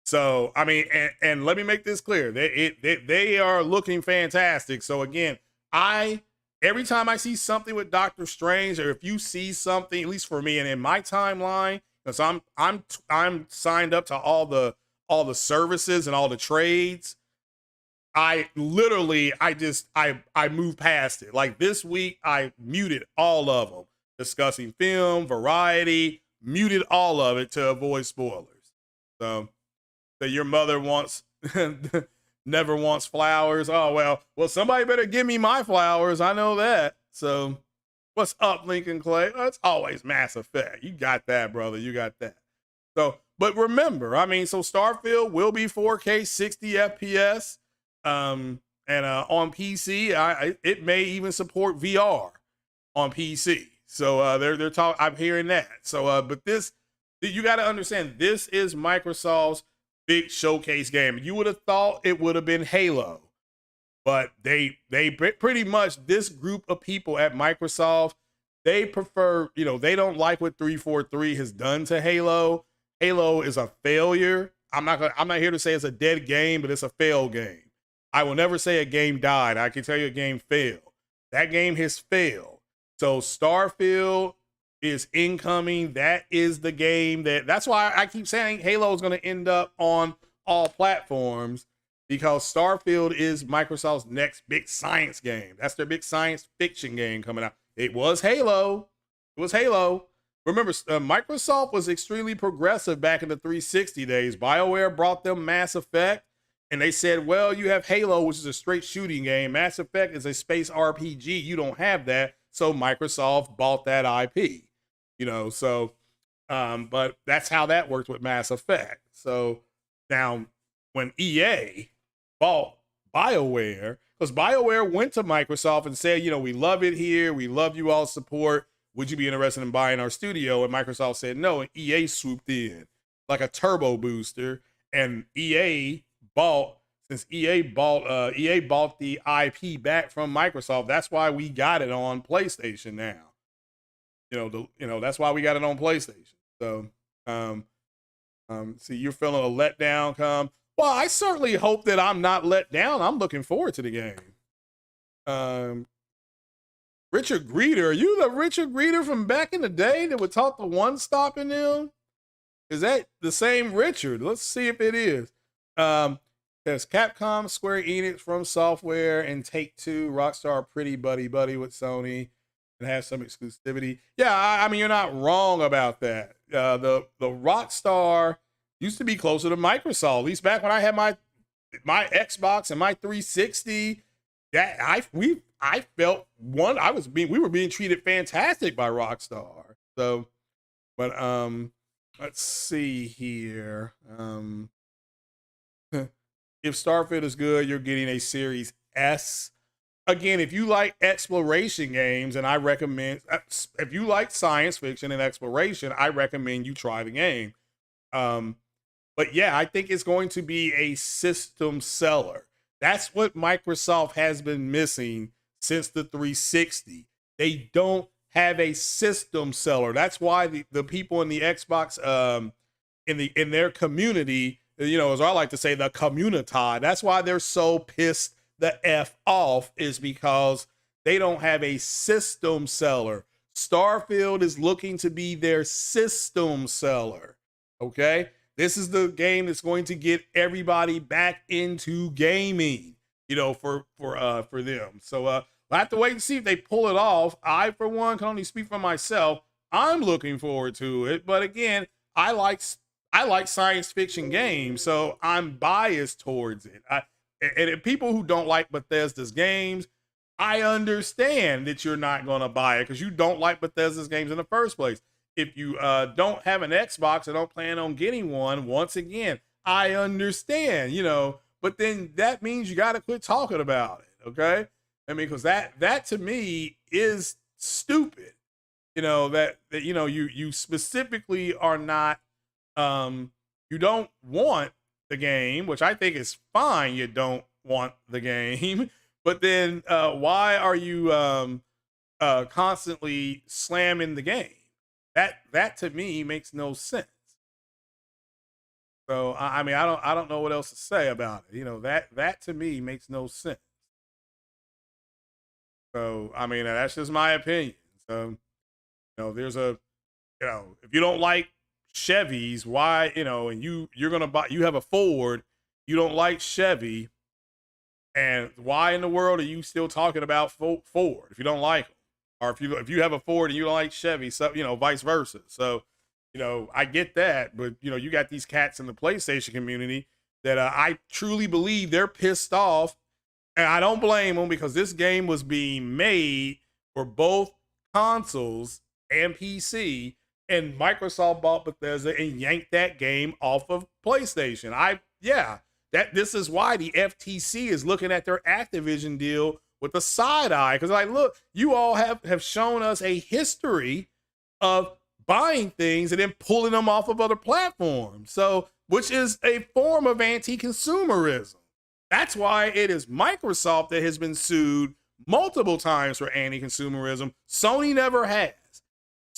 So, I mean, and let me make this clear. They are looking fantastic. So again, every time I see something with Doctor Strange, or if you see something, at least for me and in my timeline, because I'm signed up to all the services and all the trades. I literally I move past it. Like this week, I muted all of them, discussing film, variety, muted all of it to avoid spoilers. So your mother wants never wants flowers. Oh well, somebody better give me my flowers. I know that. So what's up, Lincoln Clay? It's always Mass Effect. You got that, brother. You got that. So, but remember, I mean, so Starfield will be 4K 60 FPS. And on PC, it may even support VR on PC. So they're talking. I'm hearing that. So but this, you got to understand, this is Microsoft's big showcase game. You would have thought it would have been Halo, but they pretty much, this group of people at Microsoft, they prefer, they don't like what 343 has done to Halo. Halo is a failure. I'm not here to say it's a dead game, but it's a failed game. I will never say a game died. I can tell you a game failed. That game has failed. So Starfield is incoming. That is the game that's why I keep saying Halo is going to end up on all platforms, because Starfield is Microsoft's next big science game. That's their big science fiction game coming out. It was Halo. Remember, Microsoft was extremely progressive back in the 360 days. BioWare brought them Mass Effect. And they said, well, you have Halo, which is a straight shooting game. Mass Effect is a space RPG. You don't have that. So Microsoft bought that IP, so, but that's how that worked with Mass Effect. So now when EA bought BioWare, because BioWare went to Microsoft and said, we love it here. We love you all support. Would you be interested in buying our studio? And Microsoft said no. And EA swooped in like a turbo booster. And EA bought the IP back from Microsoft. That's why we got it on PlayStation now. That's why we got it on PlayStation. So, see, you're feeling a letdown come. Well, I certainly hope that I'm not let down. I'm looking forward to the game. Richard Greeter, are you the Richard Greeter from back in the day that would talk to One Stop in them? Is that the same Richard? Let's see if it is. There's Capcom, Square Enix, From Software, and Take-Two. Rockstar pretty buddy-buddy with Sony and have some exclusivity. Yeah, I mean, you're not wrong about that. The Rockstar used to be closer to Microsoft, at least back when I had my Xbox and my 360. That I felt we were being treated fantastic by Rockstar. So, but let's see here. If Starfield is good, you're getting a Series S. Again, if you like exploration games, and I recommend, if you like science fiction and exploration, I recommend you try the game. But yeah, I think it's going to be a system seller. That's what Microsoft has been missing since the 360. They don't have a system seller. That's why the people in the Xbox, in their community, as I like to say, the community, that's why they're so pissed the F off, is because they don't have a system seller. Starfield is looking to be their system seller. Okay? This is the game that's going to get everybody back into gaming, for them. So we'll have to wait and see if they pull it off. I, for one, can only speak for myself. I'm looking forward to it. But again, I like science fiction games, so I'm biased towards it. And people who don't like Bethesda's games, I understand that you're not going to buy it because you don't like Bethesda's games in the first place. If you don't have an Xbox and don't plan on getting one, once again, I understand, but then that means you got to quit talking about it, okay? I mean, because that to me is stupid, that you specifically are not, you don't want the game, which I think is fine. You don't want the game. But then why are you constantly slamming the game? That to me makes no sense. So I mean, I don't know what else to say about it. You know, that to me makes no sense. So I mean, that's just my opinion. So you know, there's a, you know, if you don't like Chevys, why, you know, and you're gonna buy, you have a Ford, you don't like Chevy, and why in the world are you still talking about Ford if you don't like them, or if you have a Ford and you don't like Chevy, so you know, vice versa. So you know, I get that, but you know, you got these cats in the PlayStation community that I truly believe they're pissed off, and I don't blame them because this game was being made for both consoles and PC, and Microsoft bought Bethesda and yanked that game off of PlayStation. Yeah, that this is why the FTC is looking at their Activision deal with a side eye, because like, look, you all have shown us a history of buying things and then pulling them off of other platforms. So, which is a form of anti-consumerism. That's why it is Microsoft that has been sued multiple times for anti-consumerism. Sony never has.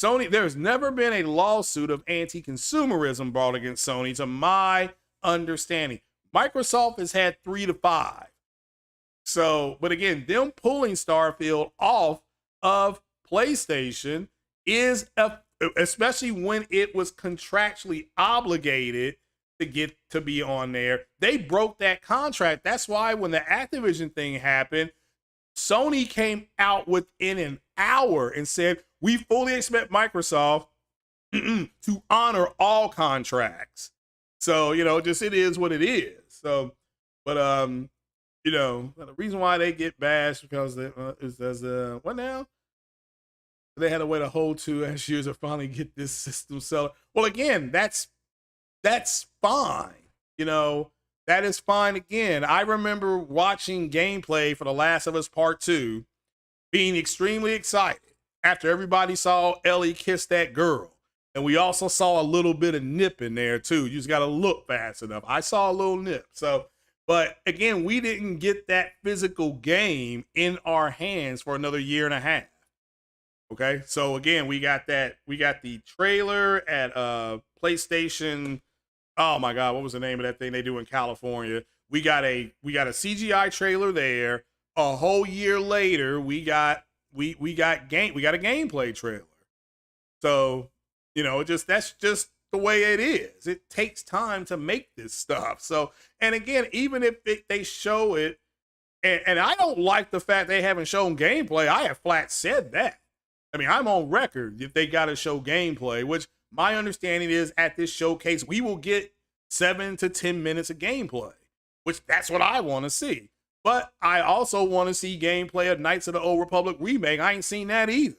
There's never been a lawsuit of anti-consumerism brought against Sony, to my understanding. Microsoft has had 3 to 5. So, but again, them pulling Starfield off of PlayStation is especially when it was contractually obligated to get to be on there. They broke that contract. That's why when the Activision thing happened, Sony came out within an hour and said, we fully expect Microsoft to honor all contracts. So, you know, just it is what it is. So, but you know, the reason why they get bashed because what now? They had to wait a whole 2 years to finally get this system sold. Well, again, that's fine. You know, that is fine. Again, I remember watching gameplay for The Last of Us Part 2, being extremely excited after everybody saw Ellie kiss that girl. And we also saw a little bit of nip in there too. You just got to look fast enough. I saw a little nip. So, but again, we didn't get that physical game in our hands for another year and a half. Okay, so again, we got the trailer at PlayStation. Oh my God, what was the name of that thing they do in California? We got a CGI trailer there. A whole year later, we got a gameplay trailer. So, you know, that's just the way it is. It takes time to make this stuff. So, and again, even if they show it, and I don't like the fact they haven't shown gameplay. I have flat said that. I mean, I'm on record if they got to show gameplay, which my understanding is at this showcase, we will get 7 to 10 minutes of gameplay, which that's what I want to see. But I also want to see gameplay of Knights of the Old Republic remake. I ain't seen that either.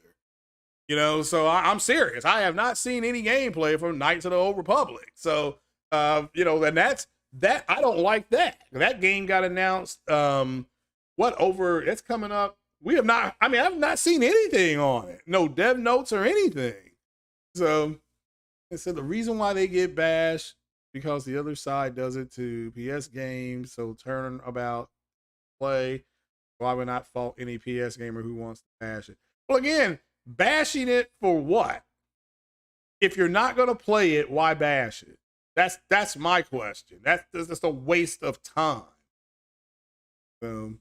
You know, so I'm serious. I have not seen any gameplay from Knights of the Old Republic. So, you know, and that's I don't like that. That game got announced, it's coming up. I've not seen anything on it. No dev notes or anything. So, the reason why they get bashed, because the other side does it to PS games. So turnabout play. Why would not fault any PS gamer who wants to bash it? Well, again, bashing it for what? If you're not going to play it, why bash it? That's my question. That's just a waste of time. You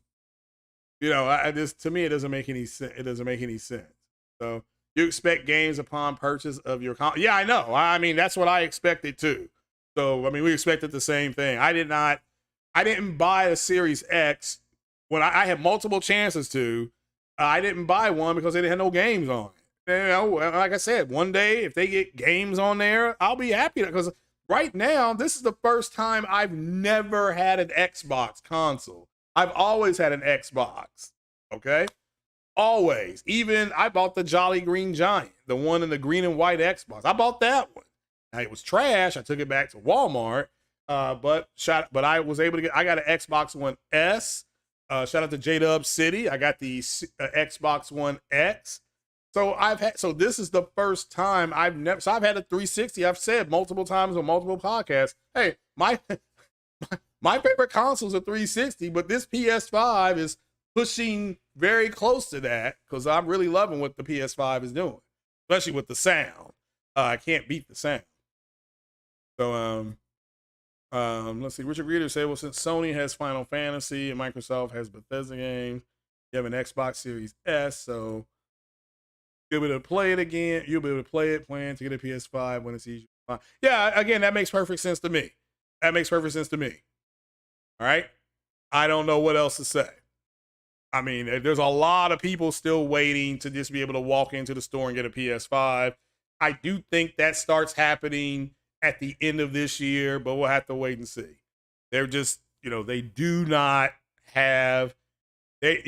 know, to me, it doesn't make any sense. It doesn't make any sense. So you expect games upon purchase of your yeah, I know. I mean, that's what I expected too. So I mean, we expected the same thing. I didn't buy a Series X when I had multiple chances to. I didn't buy one because they had no games on it. You know, like I said, one day if they get games on there, I'll be happy, because right now this is the first time I've never had an Xbox console. I've always had an Xbox, okay? Always. Even I bought the Jolly Green Giant, the one in the green and white Xbox. I bought that one. Now, it was trash. I took it back to Walmart, but I was able to I got an Xbox One S. Shout out to J-Dub City. I got the Xbox One X. So this is the first time I've had a 360. I've said multiple times on multiple podcasts, hey, My favorite console is a 360, but this PS5 is pushing very close to that because I'm really loving what the PS5 is doing, especially with the sound. I can't beat the sound. So let's see. Richard Reader said, well, since Sony has Final Fantasy and Microsoft has Bethesda games, you have an Xbox Series S, so you'll be able to play it again. You'll be able to play it, plan to get a PS5 when it's easier. Yeah, again, that makes perfect sense to me. That makes perfect sense to me. All right. I don't know what else to say. I mean, there's a lot of people still waiting to just be able to walk into the store and get a PS5. I do think that starts happening at the end of this year, but we'll have to wait and see. They're just, they do not have, they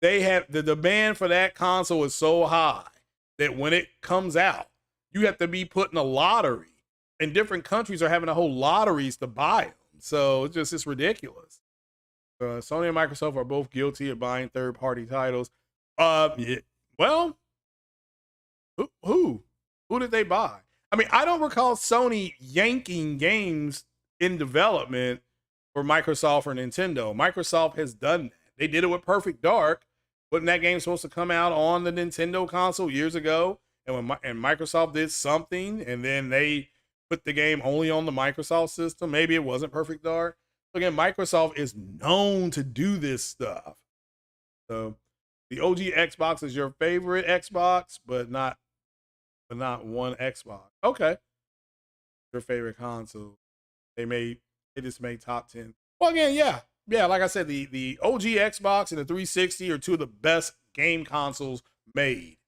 have, the demand for that console is so high that when it comes out, you have to be put in a lottery, and different countries are having a whole lotteries to buy them. So it's ridiculous. Sony and Microsoft are both guilty of buying third-party titles. Yeah, well, who did they buy? I mean, I don't recall Sony yanking games in development for Microsoft or Nintendo. Microsoft has done that. They did it with Perfect Dark. Wasn't that game supposed to come out on the Nintendo console years ago? And Microsoft did something, and then they put the game only on the Microsoft system. Maybe it wasn't Perfect Dark. Again, Microsoft is known to do this stuff. So the OG Xbox is your favorite Xbox, but not one Xbox. Okay. Your favorite console. They just made top 10. Well, again, yeah. Yeah, like I said, the OG Xbox and the 360 are two of the best game consoles made.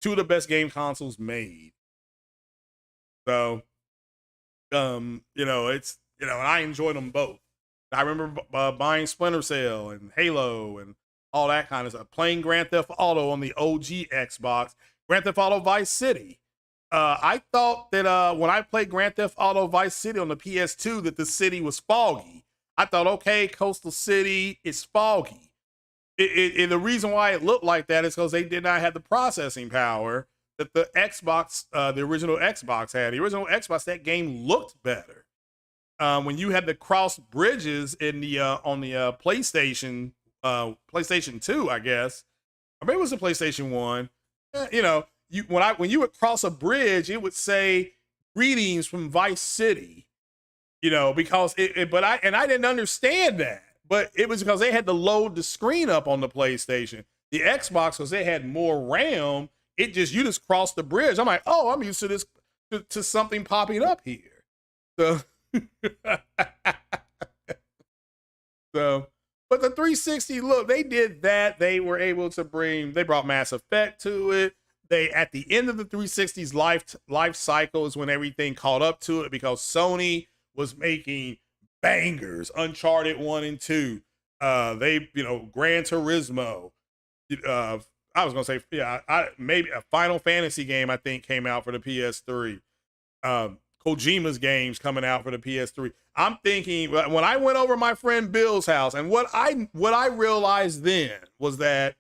Two of the best game consoles made. So, and I enjoyed them both. I remember buying Splinter Cell and Halo and all that kind of stuff. Playing Grand Theft Auto on the OG Xbox. Grand Theft Auto Vice City. I thought that when I played Grand Theft Auto Vice City on the PS2 that the city was foggy. I thought, okay, Coastal City is foggy. The reason why it looked like that is because they did not have the processing power that the Xbox, the original Xbox had. The original Xbox, that game looked better. When you had to cross bridges in the on the PlayStation 2, I guess, or maybe it was the PlayStation 1. When you would cross a bridge, it would say "Greetings from Vice City," because I didn't understand that, but it was because they had to load the screen up on the PlayStation. The Xbox, because they had more RAM, you just crossed the bridge. I'm like, oh, I'm used to this to something popping up here. So. But the 360, look, they did that. They were able to they brought Mass Effect to it. At the end of the 360's life cycle is when everything caught up to it, because Sony was making bangers, Uncharted 1 and 2. Gran Turismo. I was gonna say, maybe a Final Fantasy game I think came out for the PS3. Kojima's games coming out for the PS3. I'm thinking, when I went over my friend Bill's house, and what I realized then was that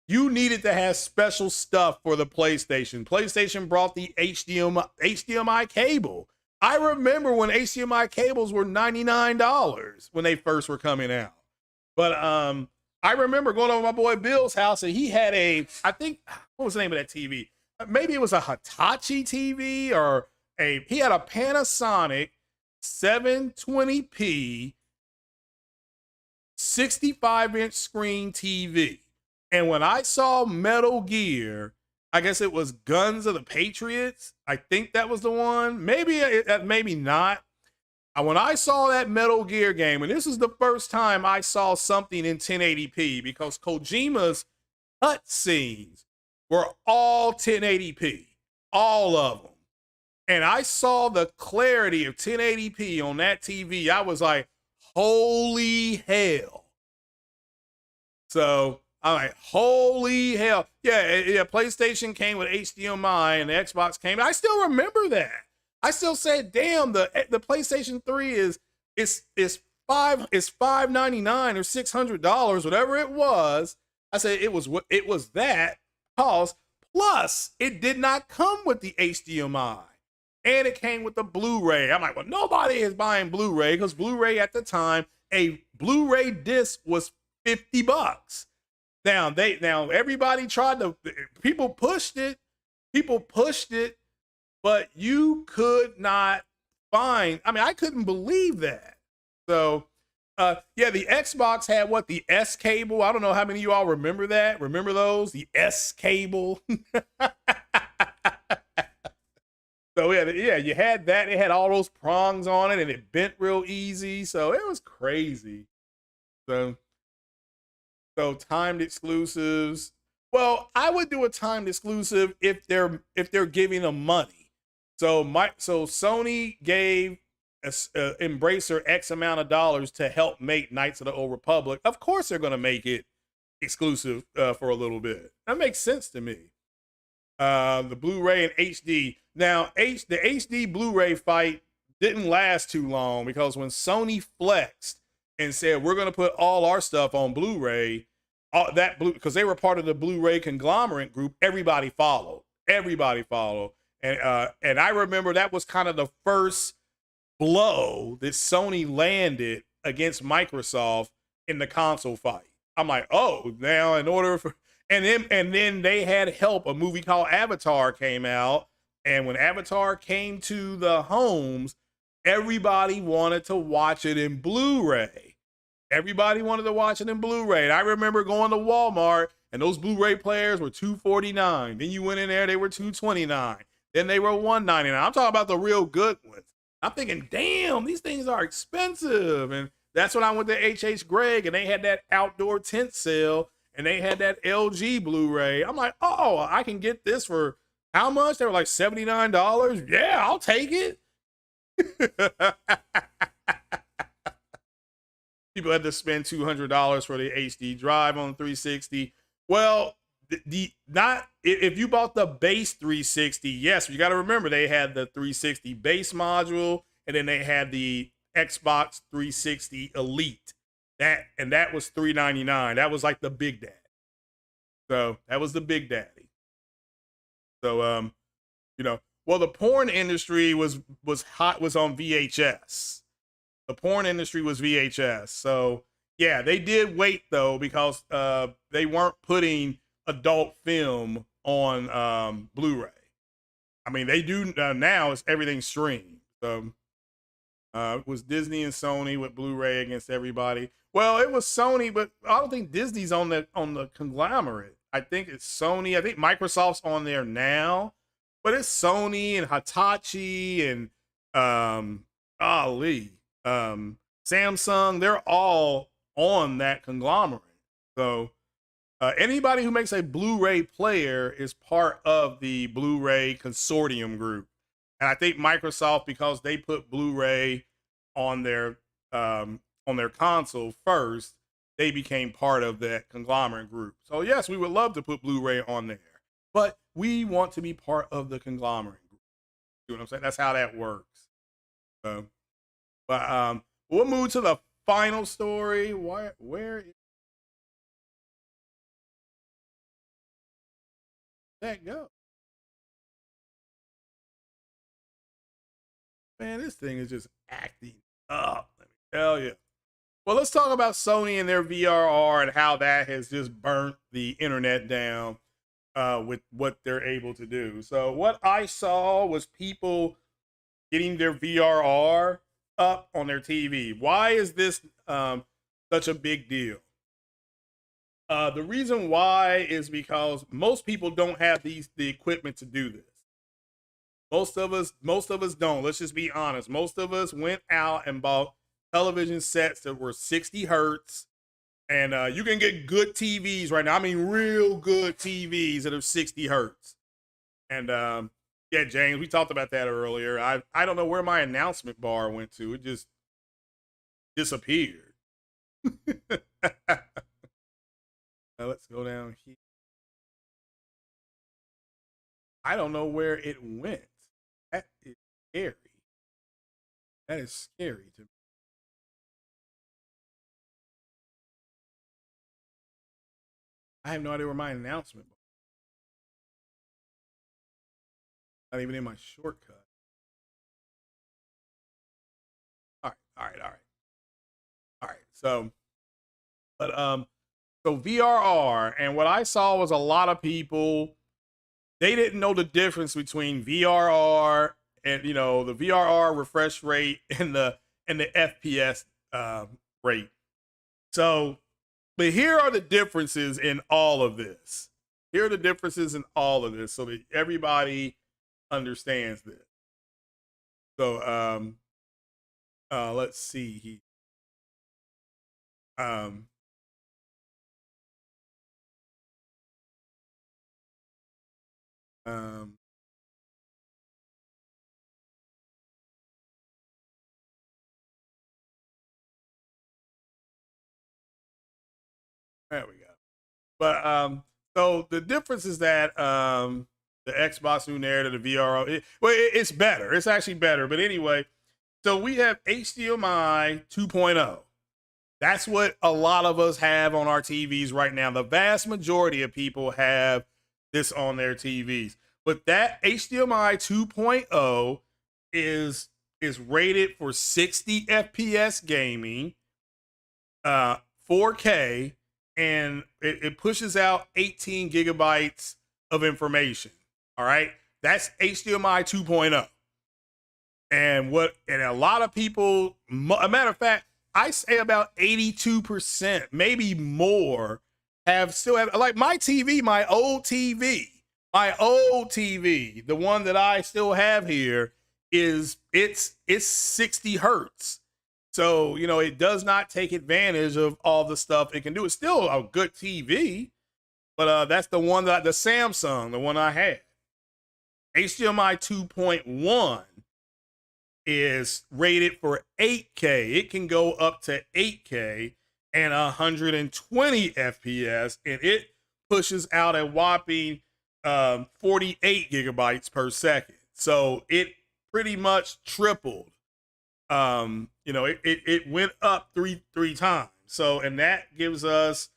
you needed to have special stuff for the PlayStation. PlayStation brought the HDMI cable. I remember when HDMI cables were $99 when they first were coming out. But I remember going over my boy Bill's house, and he had what was the name of that TV? Maybe it was a Hitachi TV, or he had a Panasonic 720p 65-inch screen TV. And when I saw Metal Gear, I guess it was Guns of the Patriots. I think that was the one. Maybe not. When I saw that Metal Gear game, and this is the first time I saw something in 1080p, because Kojima's cutscenes were all 1080p, all of them. And I saw the clarity of 1080p on that TV. I was like, holy hell. So I'm like, holy hell. Yeah, PlayStation came with HDMI and the Xbox came. I still remember that. I still said, damn, the PlayStation 3 is $599 or $600, whatever it was. I said it was that cost, plus it did not come with the HDMI. and it came with the Blu-ray. I'm like, well, nobody is buying Blu-ray because Blu-ray at the time, a Blu-ray disc was $50. Now everybody tried to, people pushed it, but you could not find. I mean, I couldn't believe that. So, yeah, the Xbox had what, the S cable. I don't know how many of you all remember that. Remember those? The S cable. So yeah, you had that. It had all those prongs on it, and it bent real easy. So it was crazy. So, timed exclusives. Well, I would do a timed exclusive if they're giving them money. So Sony gave Embracer X amount of dollars to help make Knights of the Old Republic. Of course, they're going to make it exclusive for a little bit. That makes sense to me. The Blu-ray and HD. Now, the HD Blu-ray fight didn't last too long because when Sony flexed and said we're going to put all our stuff on Blu-ray, because they were part of the Blu-ray conglomerate group, everybody followed. And I remember that was kind of the first blow that Sony landed against Microsoft in the console fight. I'm like, oh, now in order for, and then they had help. A movie called Avatar came out, and when Avatar came to the homes, everybody wanted to watch it in Blu-ray. Everybody wanted to watch it in Blu-ray. And I remember going to Walmart, and those Blu-ray players were $249. Then you went in there, they were $229. Then they were $199. I'm talking about the real good ones. I'm thinking, damn, these things are expensive. And that's when I went to H.H. Gregg, and they had that outdoor tent sale, and they had that LG Blu-ray. I'm like, oh, I can get this for how much? They were like $79. Yeah, I'll take it. People had to spend $200 for the HD drive on 360. Well, if you bought the base 360, yes, you got to remember they had the 360 base module, and then they had the Xbox 360 Elite. That was $399. That was like the big daddy. So that was the big daddy. So well, the porn industry was on VHS. The porn industry was VHS. So yeah, they did wait though, because they weren't putting adult film on Blu-ray. I mean, they do now. It's everything streamed. So it was Disney and Sony with Blu-ray against everybody. Well, it was Sony, but I don't think Disney's on the conglomerate. I think it's Sony. I think Microsoft's on there now, but it's Sony and Hitachi and Samsung. They're all on that conglomerate. So anybody who makes a Blu-ray player is part of the Blu-ray consortium group. And I think Microsoft, because they put Blu-ray on their console first, they became part of that conglomerate group. So yes, we would love to put Blu-ray on there, but we want to be part of the conglomerate group. See what I'm saying? That's how that works. So, but we'll move to the final story. Where is that go? Man, this thing is just acting up. Let me tell you. Well, let's talk about Sony and their VRR and how that has just burnt the internet down with what they're able to do. So what I saw was people getting their VRR up on their TV. Why is this such a big deal? The reason why is because most people don't have the equipment to do this. Most of us don't. Let's just be honest. Most of us went out and bought television sets that were 60 hertz. And you can get good TVs right now. I mean, real good TVs that are 60 hertz. And yeah, James, we talked about that earlier. I don't know where my announcement bar went to. It just disappeared. Let's go down here. I don't know where it went. That is scary. That is scary to me. I have no idea where my announcement was. Not even in my shortcut. All right, all right, all right. So VRR, and what I saw was a lot of people, they didn't know the difference between VRR and the VRR refresh rate and the FPS rate. So, but here are the differences in all of this. Here are the differences in all of this, so that everybody understands this. So, let's see. Um, um, there we go. But so the difference is that the Xbox new narrative, the VRO, it's better. It's actually better. But anyway, so we have HDMI 2.0. That's what a lot of us have on our TVs right now. The vast majority of people have this on their TVs. But that HDMI 2.0 is rated for 60 FPS gaming, 4K, and it pushes out 18 gigabytes of information. All right, that's HDMI 2.0. And a lot of people, a matter of fact, I say about 82%, maybe more, still have, like my TV, my old TV, the one that I still have here it's 60 hertz. So, it does not take advantage of all the stuff it can do. It's still a good TV, but that's the one the Samsung, the one I had. HDMI 2.1 is rated for 8K. It can go up to 8K and 120 FPS, and it pushes out a whopping 48 gigabytes per second. So it pretty much tripled. It went up three times. So, and that gives us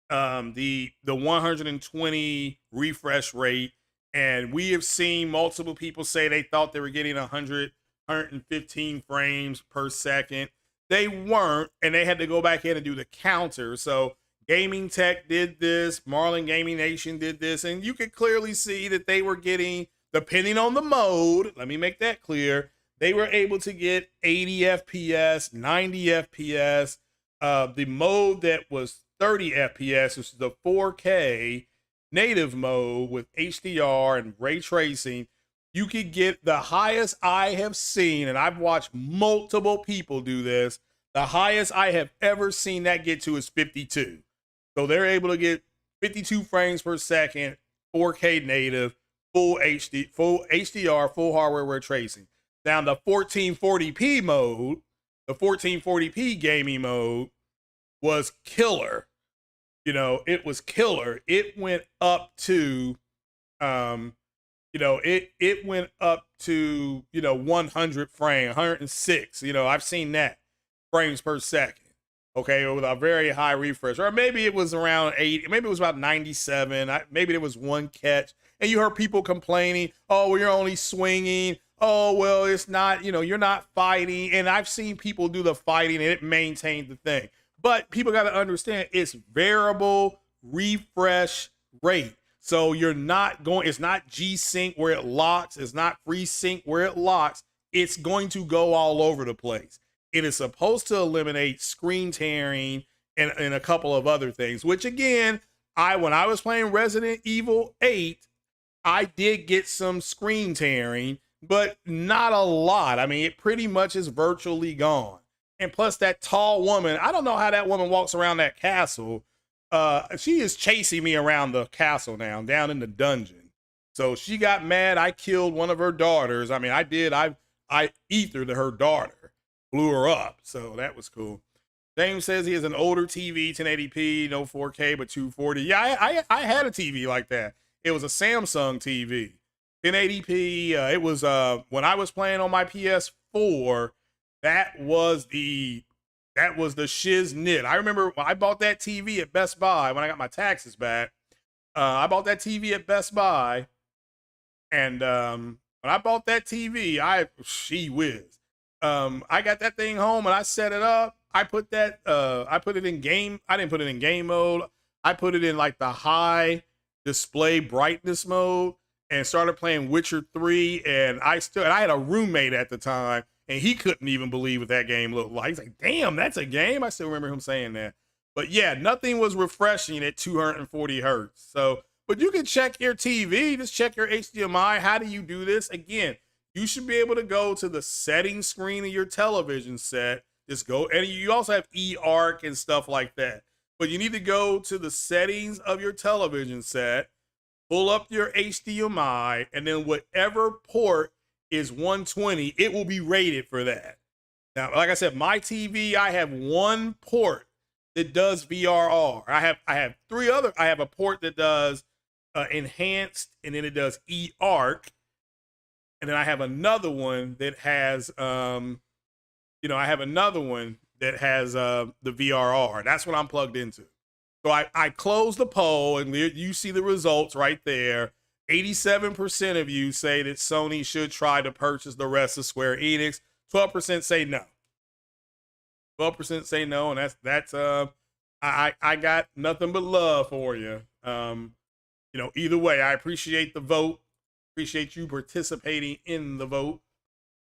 the 120 refresh rate. And we have seen multiple people say they thought they were getting 115 frames per second. They weren't, and they had to go back in and do the counter. So Gaming Tech did this, Marlin Gaming Nation did this, and you could clearly see that they were getting, depending on the mode, let me make that clear, they were able to get 80 FPS, 90 FPS. The mode that was 30 FPS, which is the 4K native mode with HDR and ray tracing, you could get the highest I have seen, and I've watched multiple people do this. The highest I have ever seen that get to is 52. So they're able to get 52 frames per second, 4K native, full HDR, full hardware ray tracing. Now the 1440p mode, the 1440p gaming mode was killer. It was killer. It went up to it went up to 100 frame, 106. I've seen that frames per second. Okay, with a very high refresh, or maybe it was around 80. Maybe it was about 97. Maybe there was one catch, and you heard people complaining, "Oh, well, you're only swinging. Oh, well, it's not. You're not fighting." And I've seen people do the fighting, and it maintained the thing. But people got to understand it's variable refresh rate. So it's not G-Sync where it locks. It's not FreeSync where it locks. It's going to go all over the place. It is supposed to eliminate screen tearing and a couple of other things, which again, when I was playing Resident Evil 8, I did get some screen tearing, but not a lot. I mean, it pretty much is virtually gone. And plus that tall woman, I don't know how that woman walks around that castle. She is chasing me around the castle now, down in the dungeon. So she got mad. I killed one of her daughters. I mean, I did. I ethered her daughter, blew her up. So that was cool. James says he has an older TV, 1080p, no 4K, but 240. Yeah, I had a TV like that. It was a Samsung TV, 1080p. It was when I was playing on my PS4. That was the shiznit. I remember when I bought that TV at Best Buy when I got my taxes back. I bought that TV at Best Buy, and when I bought that TV, she whiz. I got that thing home and I set it up. I put it in game. I didn't put it in game mode. I put it in like the high display brightness mode and started playing Witcher 3. And I had a roommate at the time and he couldn't even believe what that game looked like. He's like, damn, that's a game. I still remember him saying that. But yeah, nothing was refreshing at 240 hertz. So, but you can check your TV, just check your HDMI. How do you do this? Again, you should be able to go to the settings screen of your television set. Just go, and you also have eARC and stuff like that. But you need to go to the settings of your television set, pull up your HDMI, and then whatever port is 120, it will be rated for that. Now, like I said, my TV, I have one port that does VRR. I have three other. I have a port that does enhanced, and then it does eARC, and then I have another one that has I have another one that has the VRR. That's what I'm plugged into. So I closed the poll, and you see the results right there. 87% of you say that Sony should try to purchase the rest of Square Enix. 12% say no. 12% say no, and that's I got nothing but love for you. Either way, I appreciate the vote. Appreciate you participating in the vote.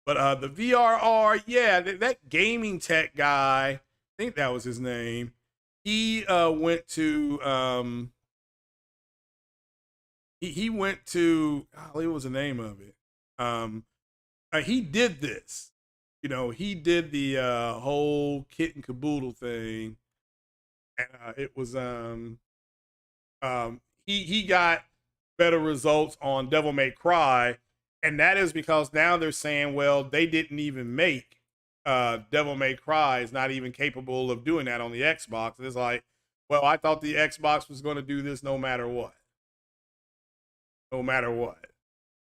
But the VRR, yeah, that gaming tech guy, I think that was his name. He went to he went to, what was the name of it? He did this. He did the whole kit and caboodle thing, and it was he got better results on Devil May Cry, and that is because now they're saying, well, they didn't even make Devil May Cry is not even capable of doing that on the Xbox. And it's like, well, I thought the Xbox was going to do this no matter what. No matter what.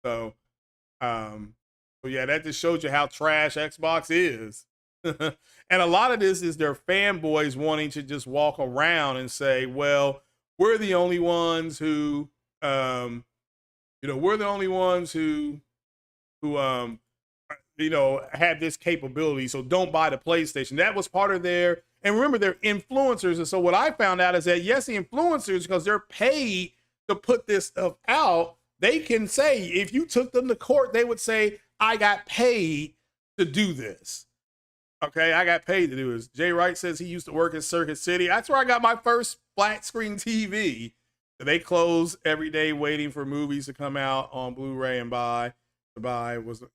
So yeah, that just shows you how trash Xbox is. And a lot of this is their fanboys wanting to just walk around and say, well, we're the only ones who had this capability, so don't buy the PlayStation. That was part of their, and remember, they're influencers. And so what I found out is that, yes, the influencers, because they're paid to put this stuff out, they can say, if you took them to court, they would say, I got paid to do this. Okay, I got paid to do this. Jay Wright says he used to work in Circuit City. That's where I got my first flat screen TV. They close every day waiting for movies to come out on Blu-ray and buy.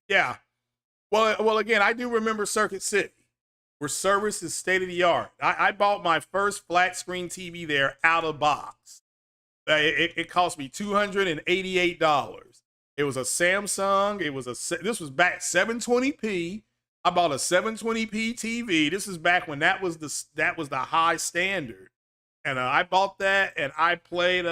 Yeah. Well, again, I do remember Circuit City, where service is state of the art. I bought my first flat screen TV there out of box. It cost me $288. It was a Samsung. This was back 720p. I bought a 720p TV. This is back when that was the high standard. And I bought that, and I played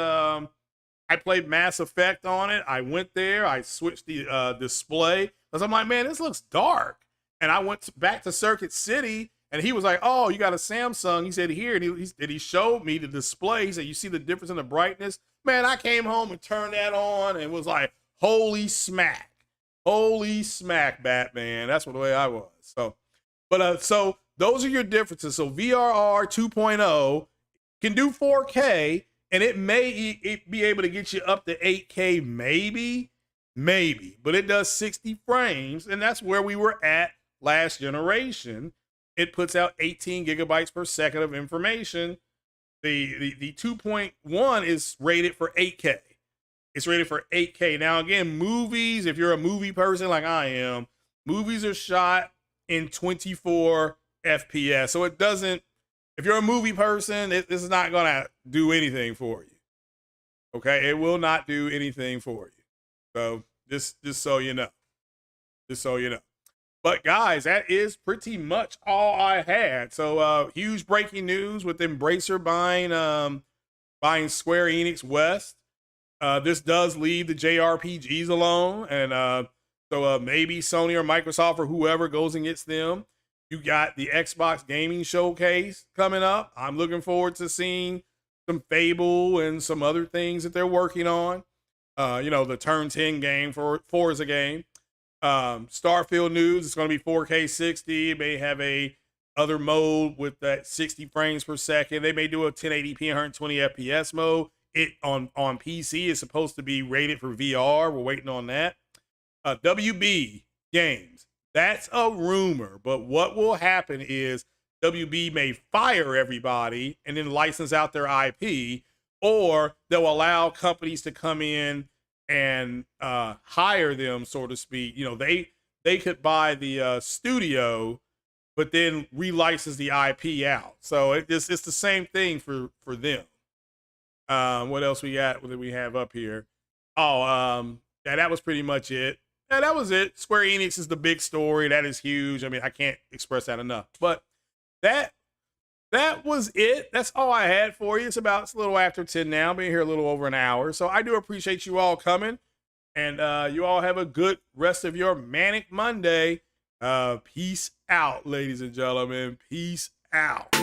Mass Effect on it. I went there, I switched the display, because I'm like, man, this looks dark. And I went back to Circuit City, and he was like, oh, you got a Samsung. He said, here, and he showed me the display. He said, you see the difference in the brightness? Man, I came home and turned that on and was like, holy smack, Batman. That's what the way I was. So, but so those are your differences. So VRR 2.0 can do 4K, and it may be able to get you up to 8K, maybe, but it does 60 frames, and that's where we were at last generation. It puts out 18 gigabytes per second of information. The 2.1 is rated for 8K. It's rated for 8K. Now, again, movies, if you're a movie person like I am, movies are shot in 24 FPS. So it doesn't, if you're a movie person, this is not going to do anything for you. Okay? It will not do anything for you. So just so you know. Just so you know. But guys, that is pretty much all I had. So huge breaking news with Embracer buying Square Enix West. This does leave the JRPGs alone, and so maybe Sony or Microsoft or whoever goes and gets them. You got the Xbox Gaming Showcase coming up. I'm looking forward to seeing some Fable and some other things that they're working on. The Turn 10 game for Forza game. Starfield news. It's going to be 4K 60. It may have a other mode with that 60 frames per second. They may do a 1080p 120 FPS mode. It on PC is supposed to be rated for VR. We're waiting on that. WB Games. That's a rumor, but what will happen is WB may fire everybody and then license out their IP, or they'll allow companies to come in and hire them, so to speak. You know, they could buy the studio, but then relicense the IP out. So it's the same thing for them. What else we got? What do we have up here? Oh, yeah, that was pretty much it. Yeah, that was it. Square Enix is the big story. That is huge. I mean, I can't express that enough. But that was it. That's all I had for you. It's a little after 10 now. Been here a little over an hour. So I do appreciate you all coming. And you all have a good rest of your Manic Monday. Peace out, ladies and gentlemen. Peace out.